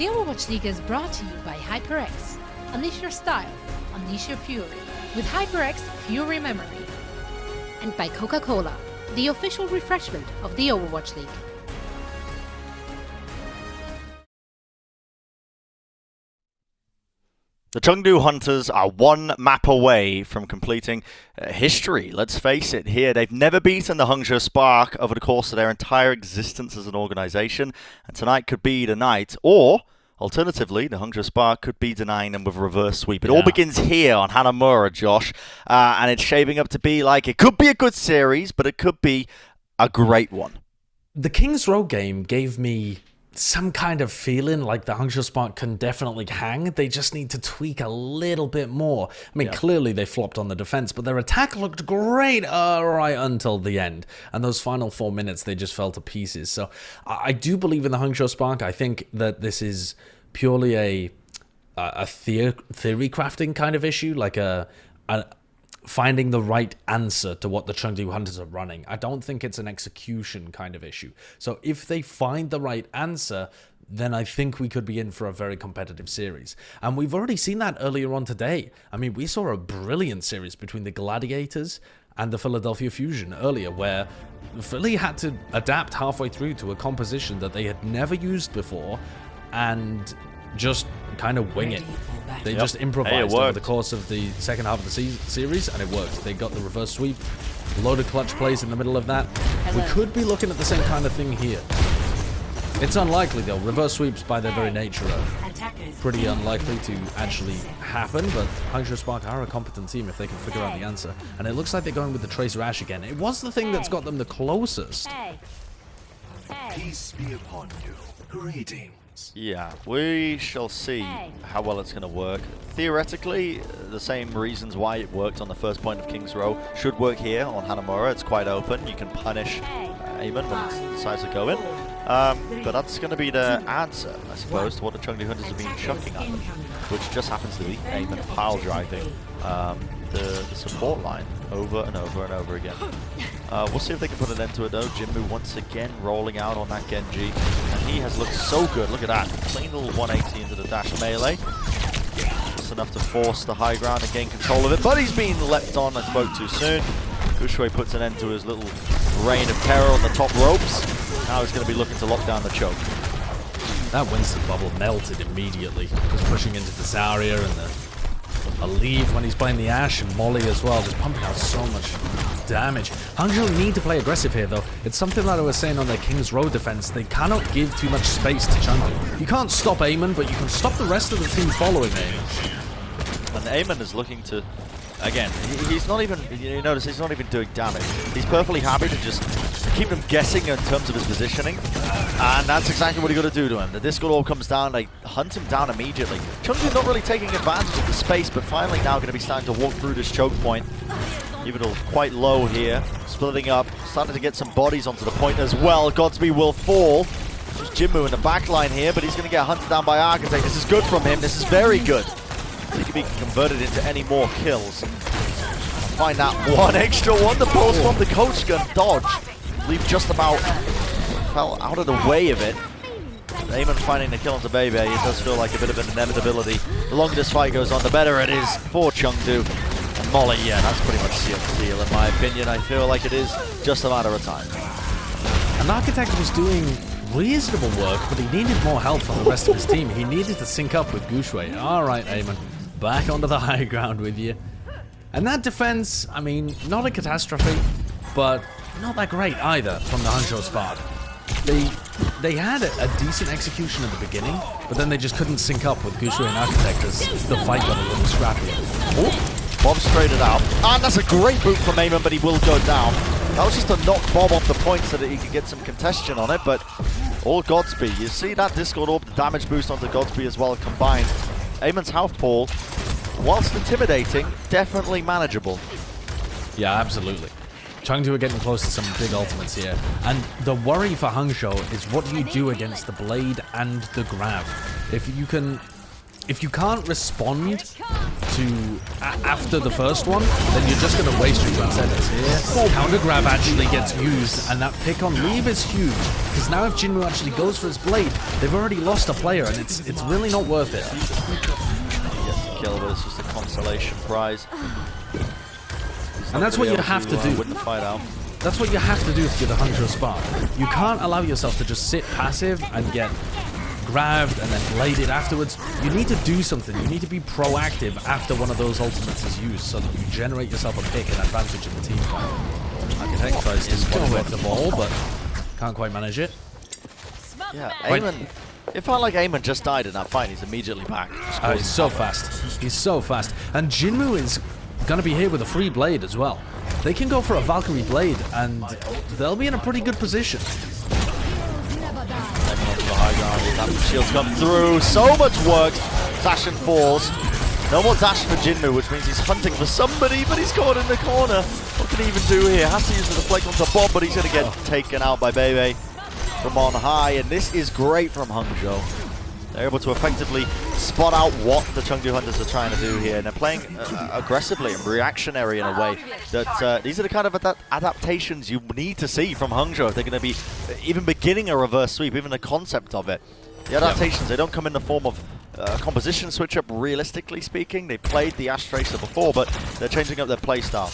The Overwatch League is brought to you by HyperX. Unleash your style, unleash your fury with HyperX Fury Memory. And by Coca-Cola, the official refreshment of the Overwatch League. The Chengdu Hunters are one map away from completing history. Let's face it, here they've never beaten the Hangzhou Spark over the course of their entire existence as an organization, and tonight could be the night, or alternatively, the Hangzhou Spark could be denying them with a reverse sweep. It all begins here on Hanamura, Josh, and it's shaping up to be like, it could be a good series, but it could be a great one. The King's Row game gave me some kind of feeling like the Hangzhou Spark can definitely hang. They just need to tweak a little bit more. I mean, clearly they flopped on the defense, but their attack looked great right until the end. And those final 4 minutes, they just fell to pieces. So I do believe in the Hangzhou Spark. I think that this is purely a theory crafting kind of issue, like a finding the right answer to what the Chengdu Hunters are running. I don't think it's an execution kind of issue. So if they find the right answer, then I think we could be in for a very competitive series. And we've already seen that earlier on today. I mean, we saw a brilliant series between the Gladiators and the Philadelphia Fusion earlier, where Philly had to adapt halfway through to a composition that they had never used before and just kind of wing it. They just improvised over the course of the second half of the series, and it worked. They got the reverse sweep, loaded clutch plays in the middle of that. We could be looking at the same kind of thing here. It's unlikely, though. Reverse sweeps, by their very nature, are pretty unlikely to actually happen, but Hangzhou Spark are a competent team if they can figure out the answer. And it looks like they're going with the Tracer Ash again. It was the thing that's got them the closest. Peace be upon you. Greetings. Yeah, we shall see how well it's going to work. Theoretically, the same reasons why it worked on the first point of King's Row should work here on Hanamura. It's quite open. You can punish Eamon when it decides to go in. But that's going to be the answer, I suppose, to what the Chengdu Hunters have been chucking at them, which just happens to be Eamon pile driving the support line over and over and over again. We'll see if they can put an end to it, though. Jinmu once again rolling out on that Genji, and he has looked so good. Look at that. Clean little 180 into the dash melee. Just enough to force the high ground and gain control of it, but he's been leapt on and spoke too soon. Guangzhou puts an end to his little reign of terror on the top ropes. Now he's going to be looking to lock down the choke. That Winston bubble melted immediately. Just pushing into the Zarya and a leave when he's playing the Ashe, and Molly as well, just pumping out so much damage. Hangzhou need to play aggressive here, though. It's something that I was saying on their King's Row defense. They cannot give too much space to Chengdu. You can't stop Eamon, but you can stop the rest of the team following Eamon. And Eamon is looking to, again, he's not even, you notice he's not even doing damage. He's perfectly happy to just keep them guessing in terms of his positioning. And that's exactly what you got to do to him. The Discord Orb comes down, they hunt him down immediately. Chengdu not really taking advantage of the space, but finally now going to be starting to walk through this choke point. Even though quite low here, splitting up, starting to get some bodies onto the point as well. Godsby will fall. There's Jinmu in the back line here, but he's going to get hunted down by Architect. This is good from him. This is very good. See if he can convert it into any more kills. Find that one extra one. The pulse from the coach gun dodge. Leave just about fell out of the way of it. Eamon finding the kill onto Bebe. It does feel like a bit of an inevitability. The longer this fight goes on, the better it is for Chengdu. And Molly, yeah, that's pretty much seal in my opinion. I feel like it is just a matter of time. And Architect was doing reasonable work, but he needed more help from the rest of his team. He needed to sync up with Guangzhou. All right, Eamon, back onto the high ground with you. And that defense, I mean, not a catastrophe, but not that great either from the Hangzhou Spark. They had a decent execution at the beginning, but then they just couldn't sync up with Guangzhou and Architect as the fight got a little scrappier. Oh, Bob straight it out. And that's a great boot from Eamon, but he will go down. That was just to knock Bob off the point so that he could get some congestion on it, but all Godsby. You see that Discord Orb, the damage boost onto Godsby as well combined. Eamon's health pool, whilst intimidating, definitely manageable. Yeah, absolutely. Chengdu are getting close to some big ultimates here. And the worry for Hangzhou is what do you do against the Blade and the Grab? If you can if you can't respond to after the first one, then you're just going to waste your transcendence here. Counter grab actually gets used, and that pick on leave is huge, because now if Jinmu actually goes for his blade, they've already lost a player, and it's really not worth it. Yes, the kill, but it's just a consolation prize. And that's what you have to do. Win the fight out. That's what you have to do with the Hangzhou Spark. You can't allow yourself to just sit passive and get grabbed and then bladed afterwards. You need to do something. You need to be proactive after one of those ultimates is used so that you generate yourself a pick and advantage in the team fight. Architect tries to go with the ball, but can't quite manage it. Yeah, Eamon. It felt like Eamon just died in that fight. He's immediately back. He's so fast. He's so fast. And Jinmu is going to be here with a free blade as well. They can go for a Valkyrie blade and they'll be in a pretty good position. Shields come through. So much work. Dashin falls. No more dash for Jinmu, which means he's hunting for somebody, but he's caught in the corner. What can he even do here? Has to use the deflect onto Bob, but he's going to get taken out by Bebe from on high. And this is great from Hangzhou. They're able to effectively spot out what the Chengdu Hunters are trying to do here. And they're playing aggressively and reactionary in a way that these are the kind of adaptations you need to see from Hangzhou if they're going to be even beginning a reverse sweep, even the concept of it. The adaptations, they don't come in the form of composition switch up, realistically speaking. They played the Ash Tracer before, but they're changing up their playstyle.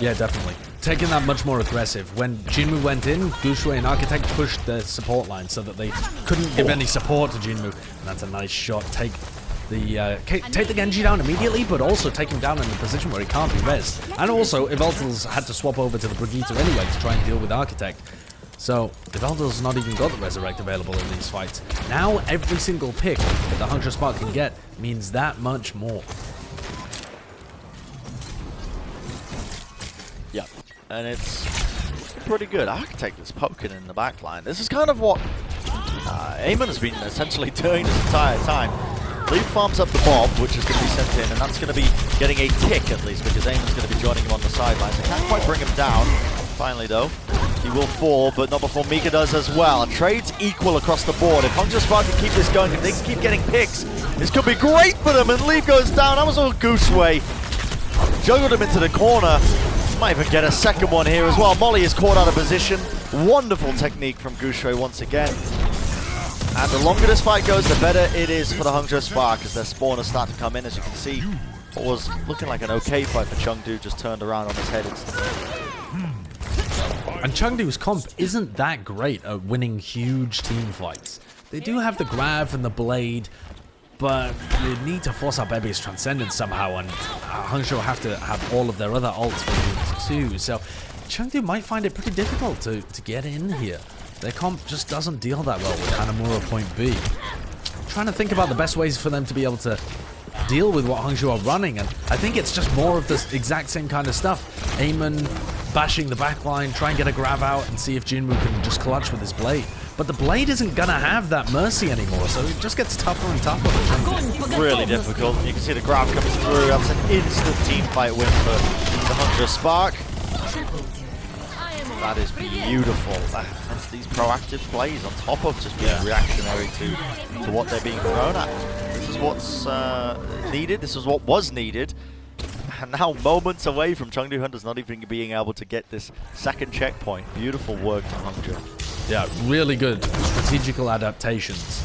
Yeah, definitely. Taking that much more aggressive. When Jinmu went in, Gushui and Architect pushed the support line so that they couldn't give any support to Jinmu. And that's a nice shot. Take the Genji down immediately, but also take him down in a position where he can't be rezzed. And also, Eveltal's had to swap over to the Brigitte anyway to try and deal with Architect. So, Eveltal's not even got the Resurrect available in these fights. Now, every single pick that the Hangzhou Spark can get means that much more. Yeah, and it's pretty good. Architect is poking in the back line. This is kind of what Eamon has been essentially doing this entire time. Leave farms up the Bob, which is going to be sent in, and that's going to be getting a tick at least, because Eamon's going to be joining him on the sidelines. They can't quite bring him down. Finally, though, he will fall, but not before Mika does as well. Trades equal across the board. If Hangzhou Spark can keep this going, if they can keep getting picks, this could be great for them, and Leave goes down. That was all Gooseway. Juggled him into the corner. Might even get a second one here as well. Molly is caught out of position. Wonderful technique from Gooseway once again. And the longer this fight goes, the better it is for the Hangzhou Spark as their spawners start to come in. As you can see, what was looking like an okay fight for Chengdu just turned around on his head instantly. And Chengdu's comp isn't that great at winning huge team fights. They do have the grab and the blade, but you need to force out Bebe's Transcendence somehow, and Hangzhou have to have all of their other ults too. So Chengdu might find it pretty difficult to get in here. Their comp just doesn't deal that well with Hanamura point B. I'm trying to think about the best ways for them to be able to deal with what Hangzhou are running, and I think it's just more of this exact same kind of stuff. Eamon bashing the backline, try and get a grab out and see if Jinmu can just clutch with his blade. But the blade isn't gonna have that mercy anymore, so it just gets tougher and tougher for Chengdu. Really difficult. You can see the grab coming through. That's an instant team fight win for the Hangzhou Spark. That is beautiful. That's these proactive plays on top of just being reactionary to what they're being thrown at. This is what's needed. This is what was needed. And now moments away from Chengdu Hunters not even being able to get this second checkpoint. Beautiful work from Hangzhou. Yeah, really good strategical adaptations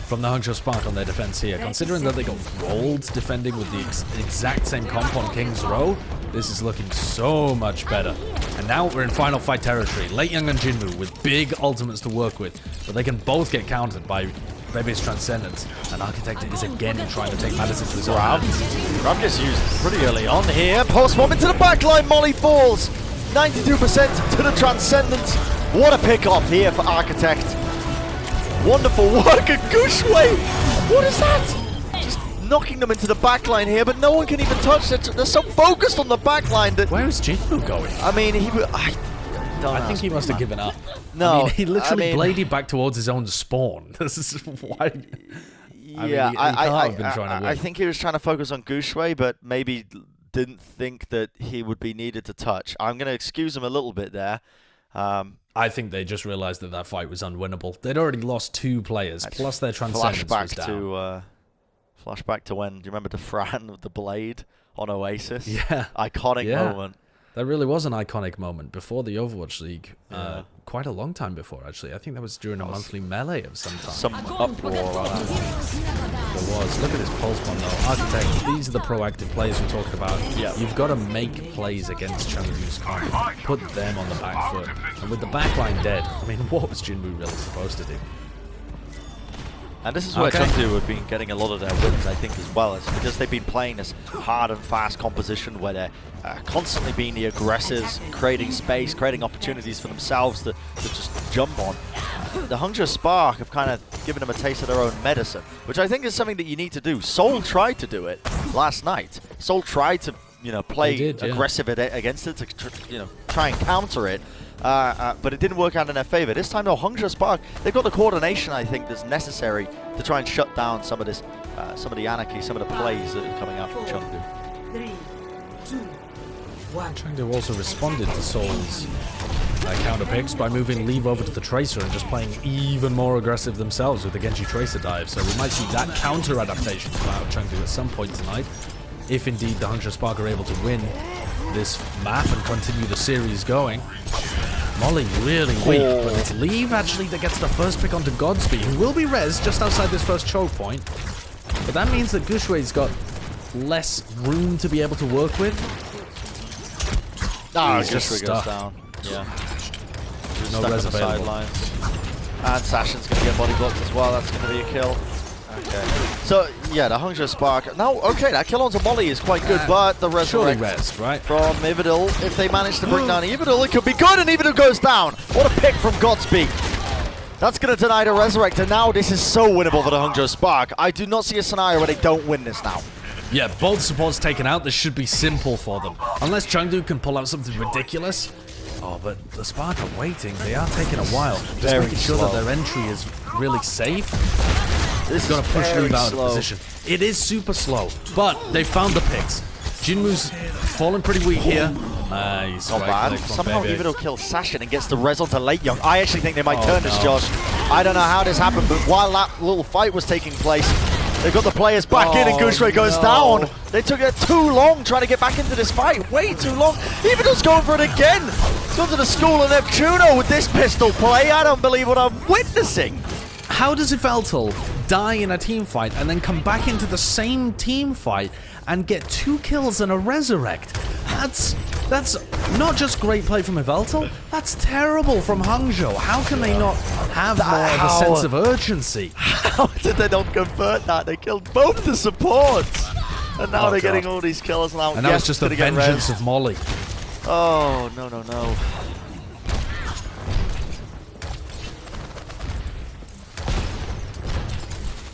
from the Hangzhou Spark on their defense here. Considering that they got rolled defending with the exact same comp on King's Row, this is looking so much better. And now we're in final fight territory. Late Young and Jinmu with big ultimates to work with, but they can both get countered by Bebe's Transcendence. And Architect is again trying to take matters into his own hands. Grab gets used pretty early on here. Post bomb into the backline. Molly falls. 92% to the Transcendence. What a pick off here for Architect. Wonderful work at Gooshway. What is that? Just knocking them into the backline here, but no one can even touch it. They're so focused on the backline that... Where is Jinmu going? I mean, I think he must have given up. No, I mean, he literally bladed back towards his own spawn. This is why... Yeah, I think he was trying to focus on Gooshway, but maybe didn't think that he would be needed to touch. I'm going to excuse him a little bit there. I think they just realized that fight was unwinnable. They'd already lost 2 players, plus their Transcendence was down. To Flashback to when, do you remember Defran with the blade on Oasis? Yeah. Iconic moment. That really was an iconic moment before the Overwatch League. Yeah. Quite a long time before, actually. I think that was during a monthly melee of some time. Some uproar like that. There was. Look at this pulse bomb, though. Architect, these are the proactive players we're talking about. Yeah. You've got to make plays against Chengdu's comp. Put them on the back foot. And with the backline dead, I mean, what was Jinmu really supposed to do? And this is where Chengdu have been getting a lot of their wins, I think, as well. It's because they've been playing this hard and fast composition where they're constantly being the aggressors, creating space, creating opportunities for themselves to just jump on. The Hangzhou Spark have kind of given them a taste of their own medicine, which I think is something that you need to do. Seoul tried to do it last night. Seoul tried to, play aggressive against it, to try and counter it. But it didn't work out in their favor. This time, though, Hangzhou Spark, they've got the coordination, I think, that's necessary to try and shut down some of this, some of the anarchy, some of the plays that are coming out from Chengdu. 3, 2, 1. Chengdu also responded to Seoul's counter picks by moving Leave over to the Tracer and just playing even more aggressive themselves with the Genji Tracer dive. So we might see that counter adaptation come out of Chengdu at some point tonight, if indeed the Hangzhou Spark are able to win this map and continue the series going. Molly really weak, but it's Leave actually that gets the first pick onto Godspeed, who will be res just outside this first choke point. But that means that Guxui's got less room to be able to work with. He's just goes down. Yeah. Just No stuck res on the available. sidelines. And Sashin's going to get body blocked as well. That's going to be a kill. Okay. So, yeah, the Hangzhou Spark. Now, okay, that kill onto Molly is quite good, but the resurrect right? from Ivadil, if they manage to bring down Ivadil, it could be good, and Ivadil goes down. What a pick from Godspeed. That's going to deny the resurrect, and now this is so winnable for the Hangzhou Spark. I do not see a scenario where they don't win this now. Yeah, both supports taken out. This should be simple for them. Unless Chengdu can pull out something ridiculous. Oh, but the Spark are waiting. They are taking a while. Just making sure that their entry is really safe. This is going to push Leave out of position. It is super slow, but they found the picks. Jinmu's fallen pretty weak here. Nice. Not bad. Somehow Ivadil kills Sashin and gets the res onto Late Young. I actually think they might turn this, Josh. I don't know how this happened, but while that little fight was taking place, they've got the players back in and Guxui goes down. They took it too long trying to get back into this fight. Way too long. Ivadil's going for it again. He's gone to the school of Neptuno with this pistol play. I don't believe what I'm witnessing. How does Yveltal die in a team fight and then come back into the same team fight and get 2 kills and a resurrect? That's not just great play from Yveltal, that's terrible from Hangzhou. How can they not have more of a sense of urgency? How did they not convert that? They killed both the supports. And now they're getting all these kills now. And now it's just the vengeance of Molly. Oh, no, no, no.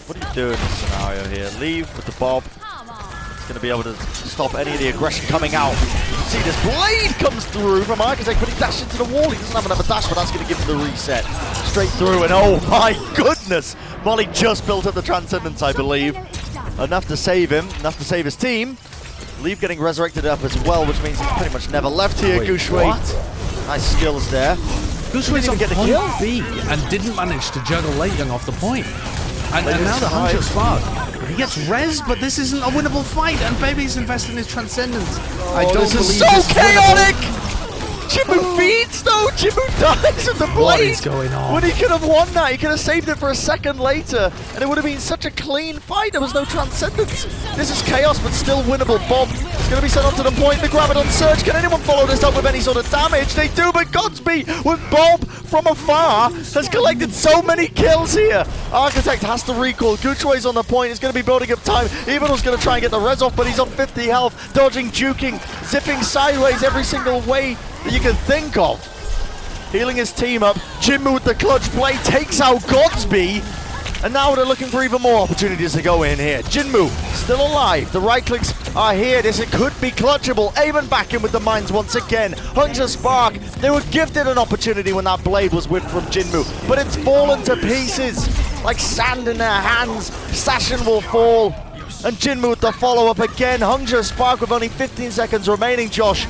What do you do in this scenario here? Leave with the Bob. It's going to be able to stop any of the aggression coming out. You can see this blade comes through from Architect, but he dashed into the wall. He doesn't have another dash, but that's going to give him the reset. Straight through, and oh my goodness! Molly just built up the Transcendence, I believe. Enough to save him, enough to save his team. Leave getting resurrected up as well, which means he's pretty much never left here, Guxui. Nice skills there. Guxui's on point B and didn't manage to juggle Late Young off the point. And now the Hangzhou Spark. He gets res, but this isn't a winnable fight, and Baby's investing his Transcendence. I don't this believe is so this chaotic! Jinmu feeds though! Jinmu dies with the blade! What is going on? When he could have won that, he could have saved it for a second later, and it would have been such a clean fight. There was no Transcendence. This is chaos, but still winnable. Bob is going to be sent onto the point. The Graviton Surge. Can anyone follow this up with any sort of damage? They do, but Godspeed with Bob from afar has collected so many kills here. Architect has to recall. Guxui's on the point. He's going to be building up time. Evil's going to try and get the res off, but he's on 50 health. Dodging, juking, zipping sideways every single way that you can think of. Healing his team up. Jinmu with the clutch blade takes out Godspeed. And now they're looking for even more opportunities to go in here. Jinmu still alive. The right clicks are here. This it could be clutchable. Aimon back in with the mines once again. Hangzhou Spark, they were gifted an opportunity when that blade was whipped from Jinmu, but it's fallen to pieces like sand in their hands. Sashin will fall. And Jinmu with the follow-up again. Hangzhou Spark with only 15 seconds remaining, Josh.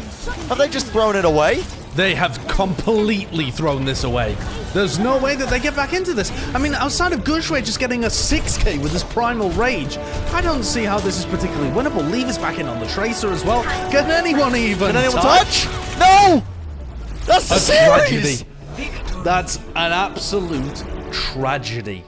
Have they just thrown it away? They have completely thrown this away. There's no way that they get back into this. I mean, outside of Gushue just getting a 6k with his Primal Rage, I don't see how this is particularly winnable. Leave is back in on the Tracer as well. Can anyone even touch? No! That's the series! Tragedy. That's an absolute tragedy.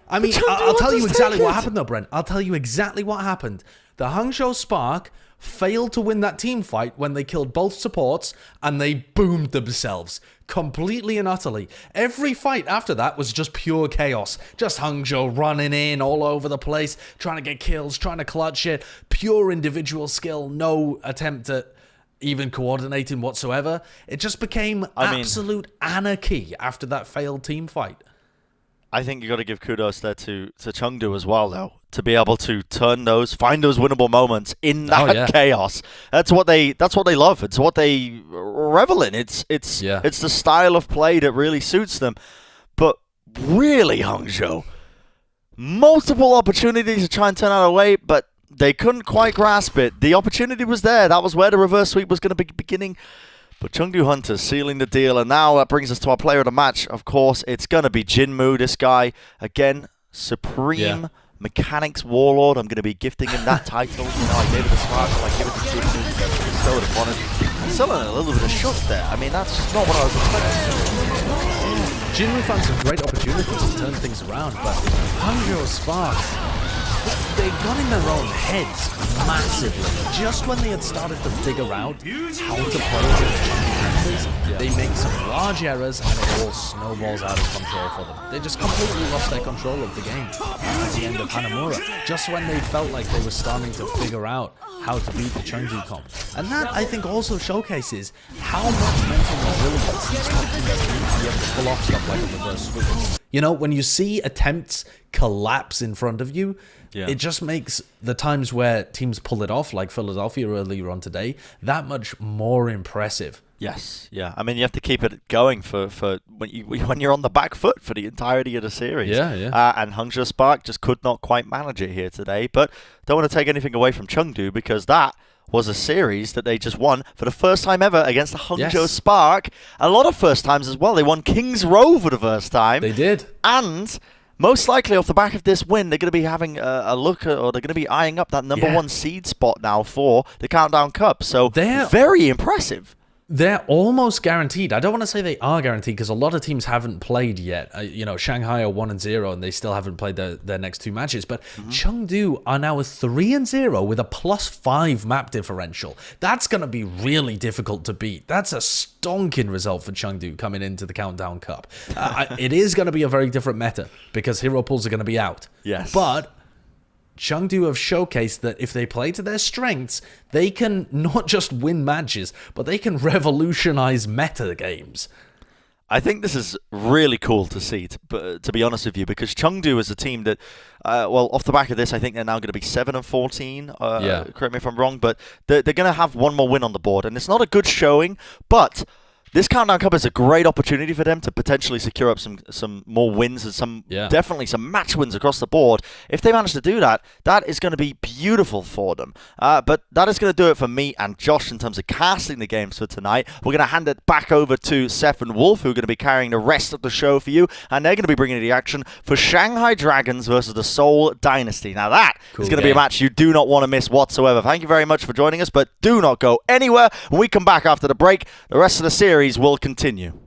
I mean, I'll tell you exactly what happened though, Brent. I'll tell you exactly what happened. The Hangzhou Spark failed to win that team fight when they killed both supports and they boomed themselves completely and utterly. Every fight after that was just pure chaos. Just Hangzhou running in all over the place, trying to get kills, trying to clutch it. Pure individual skill, no attempt at even coordinating whatsoever. It just became absolute anarchy after that failed team fight. I think you got to give kudos there to Chengdu as well, though, to be able to find those winnable moments in that chaos. That's what they love. It's what they revel in. It's the style of play that really suits them. But really, Hangzhou, multiple opportunities to try and turn that away, but they couldn't quite grasp it. The opportunity was there. That was where the reverse sweep was going to be beginning. But Chengdu Hunters sealing the deal, and now that brings us to our player of the match. Of course, it's going to be Jinmu, this guy. Again, Supreme Mechanics Warlord. I'm going to be gifting him that title. You know, I gave it to Sparkle, I gave it to Jinmu, bestow it upon him. Still in a little bit of shock there. I mean, that's not what I was expecting. Jinmu found some great opportunities to turn things around, but Hangzhou Spark, they got in their own heads massively. Just when they had started to figure out how to play against Chengdu Hunters, they make some large errors and it all snowballs out of control for them. They just completely lost their control of the game at the end of Hanamura, just when they felt like they were starting to figure out how to beat the Chengdu comp. And that, I think, also showcases how much mental resilience these top teams need to be able to pull off stuff like a reverse sweep. You know, when you see attempts collapse in front of you, it just makes the times where teams pull it off, like Philadelphia earlier on today, that much more impressive. Yes, yeah. I mean, you have to keep it going for when you're on the back foot for the entirety of the series. And Hangzhou Spark just could not quite manage it here today. But don't want to take anything away from Chengdu, because that was a series that they just won for the first time ever against the Hangzhou Spark. A lot of first times as well. They won King's Row for the first time. They did. And most likely off the back of this win, they're going to be having a look at, or they're going to be eyeing up that number one seed spot now for the Countdown Cup. So they're very impressive. They're almost guaranteed. I don't want to say they are guaranteed because a lot of teams haven't played yet. You know, Shanghai are 1-0 and they still haven't played their next two matches. But Chengdu are now 3-0 with a +5 map differential. That's going to be really difficult to beat. That's a stonking result for Chengdu coming into the Countdown Cup. It is going to be a very different meta because hero pools are going to be out. Yes. But Chengdu have showcased that if they play to their strengths, they can not just win matches, but they can revolutionize meta games. I think this is really cool to see, to be honest with you, because Chengdu is a team that, well, off the back of this, I think they're now going to be 7-14. Correct me if I'm wrong, but they're going to have one more win on the board, and it's not a good showing, but this Countdown Cup is a great opportunity for them to potentially secure up some more wins and definitely some match wins across the board. If they manage to do that, that is going to be beautiful for them. But that is going to do it for me and Josh in terms of casting the games for tonight. We're going to hand it back over to Seth and Wolf, who are going to be carrying the rest of the show for you, and they're going to be bringing the action for Shanghai Dragons versus the Seoul Dynasty. Now that is going to be a match you do not want to miss whatsoever. Thank you very much for joining us, but do not go anywhere. When we come back after the break, the rest of the series will continue.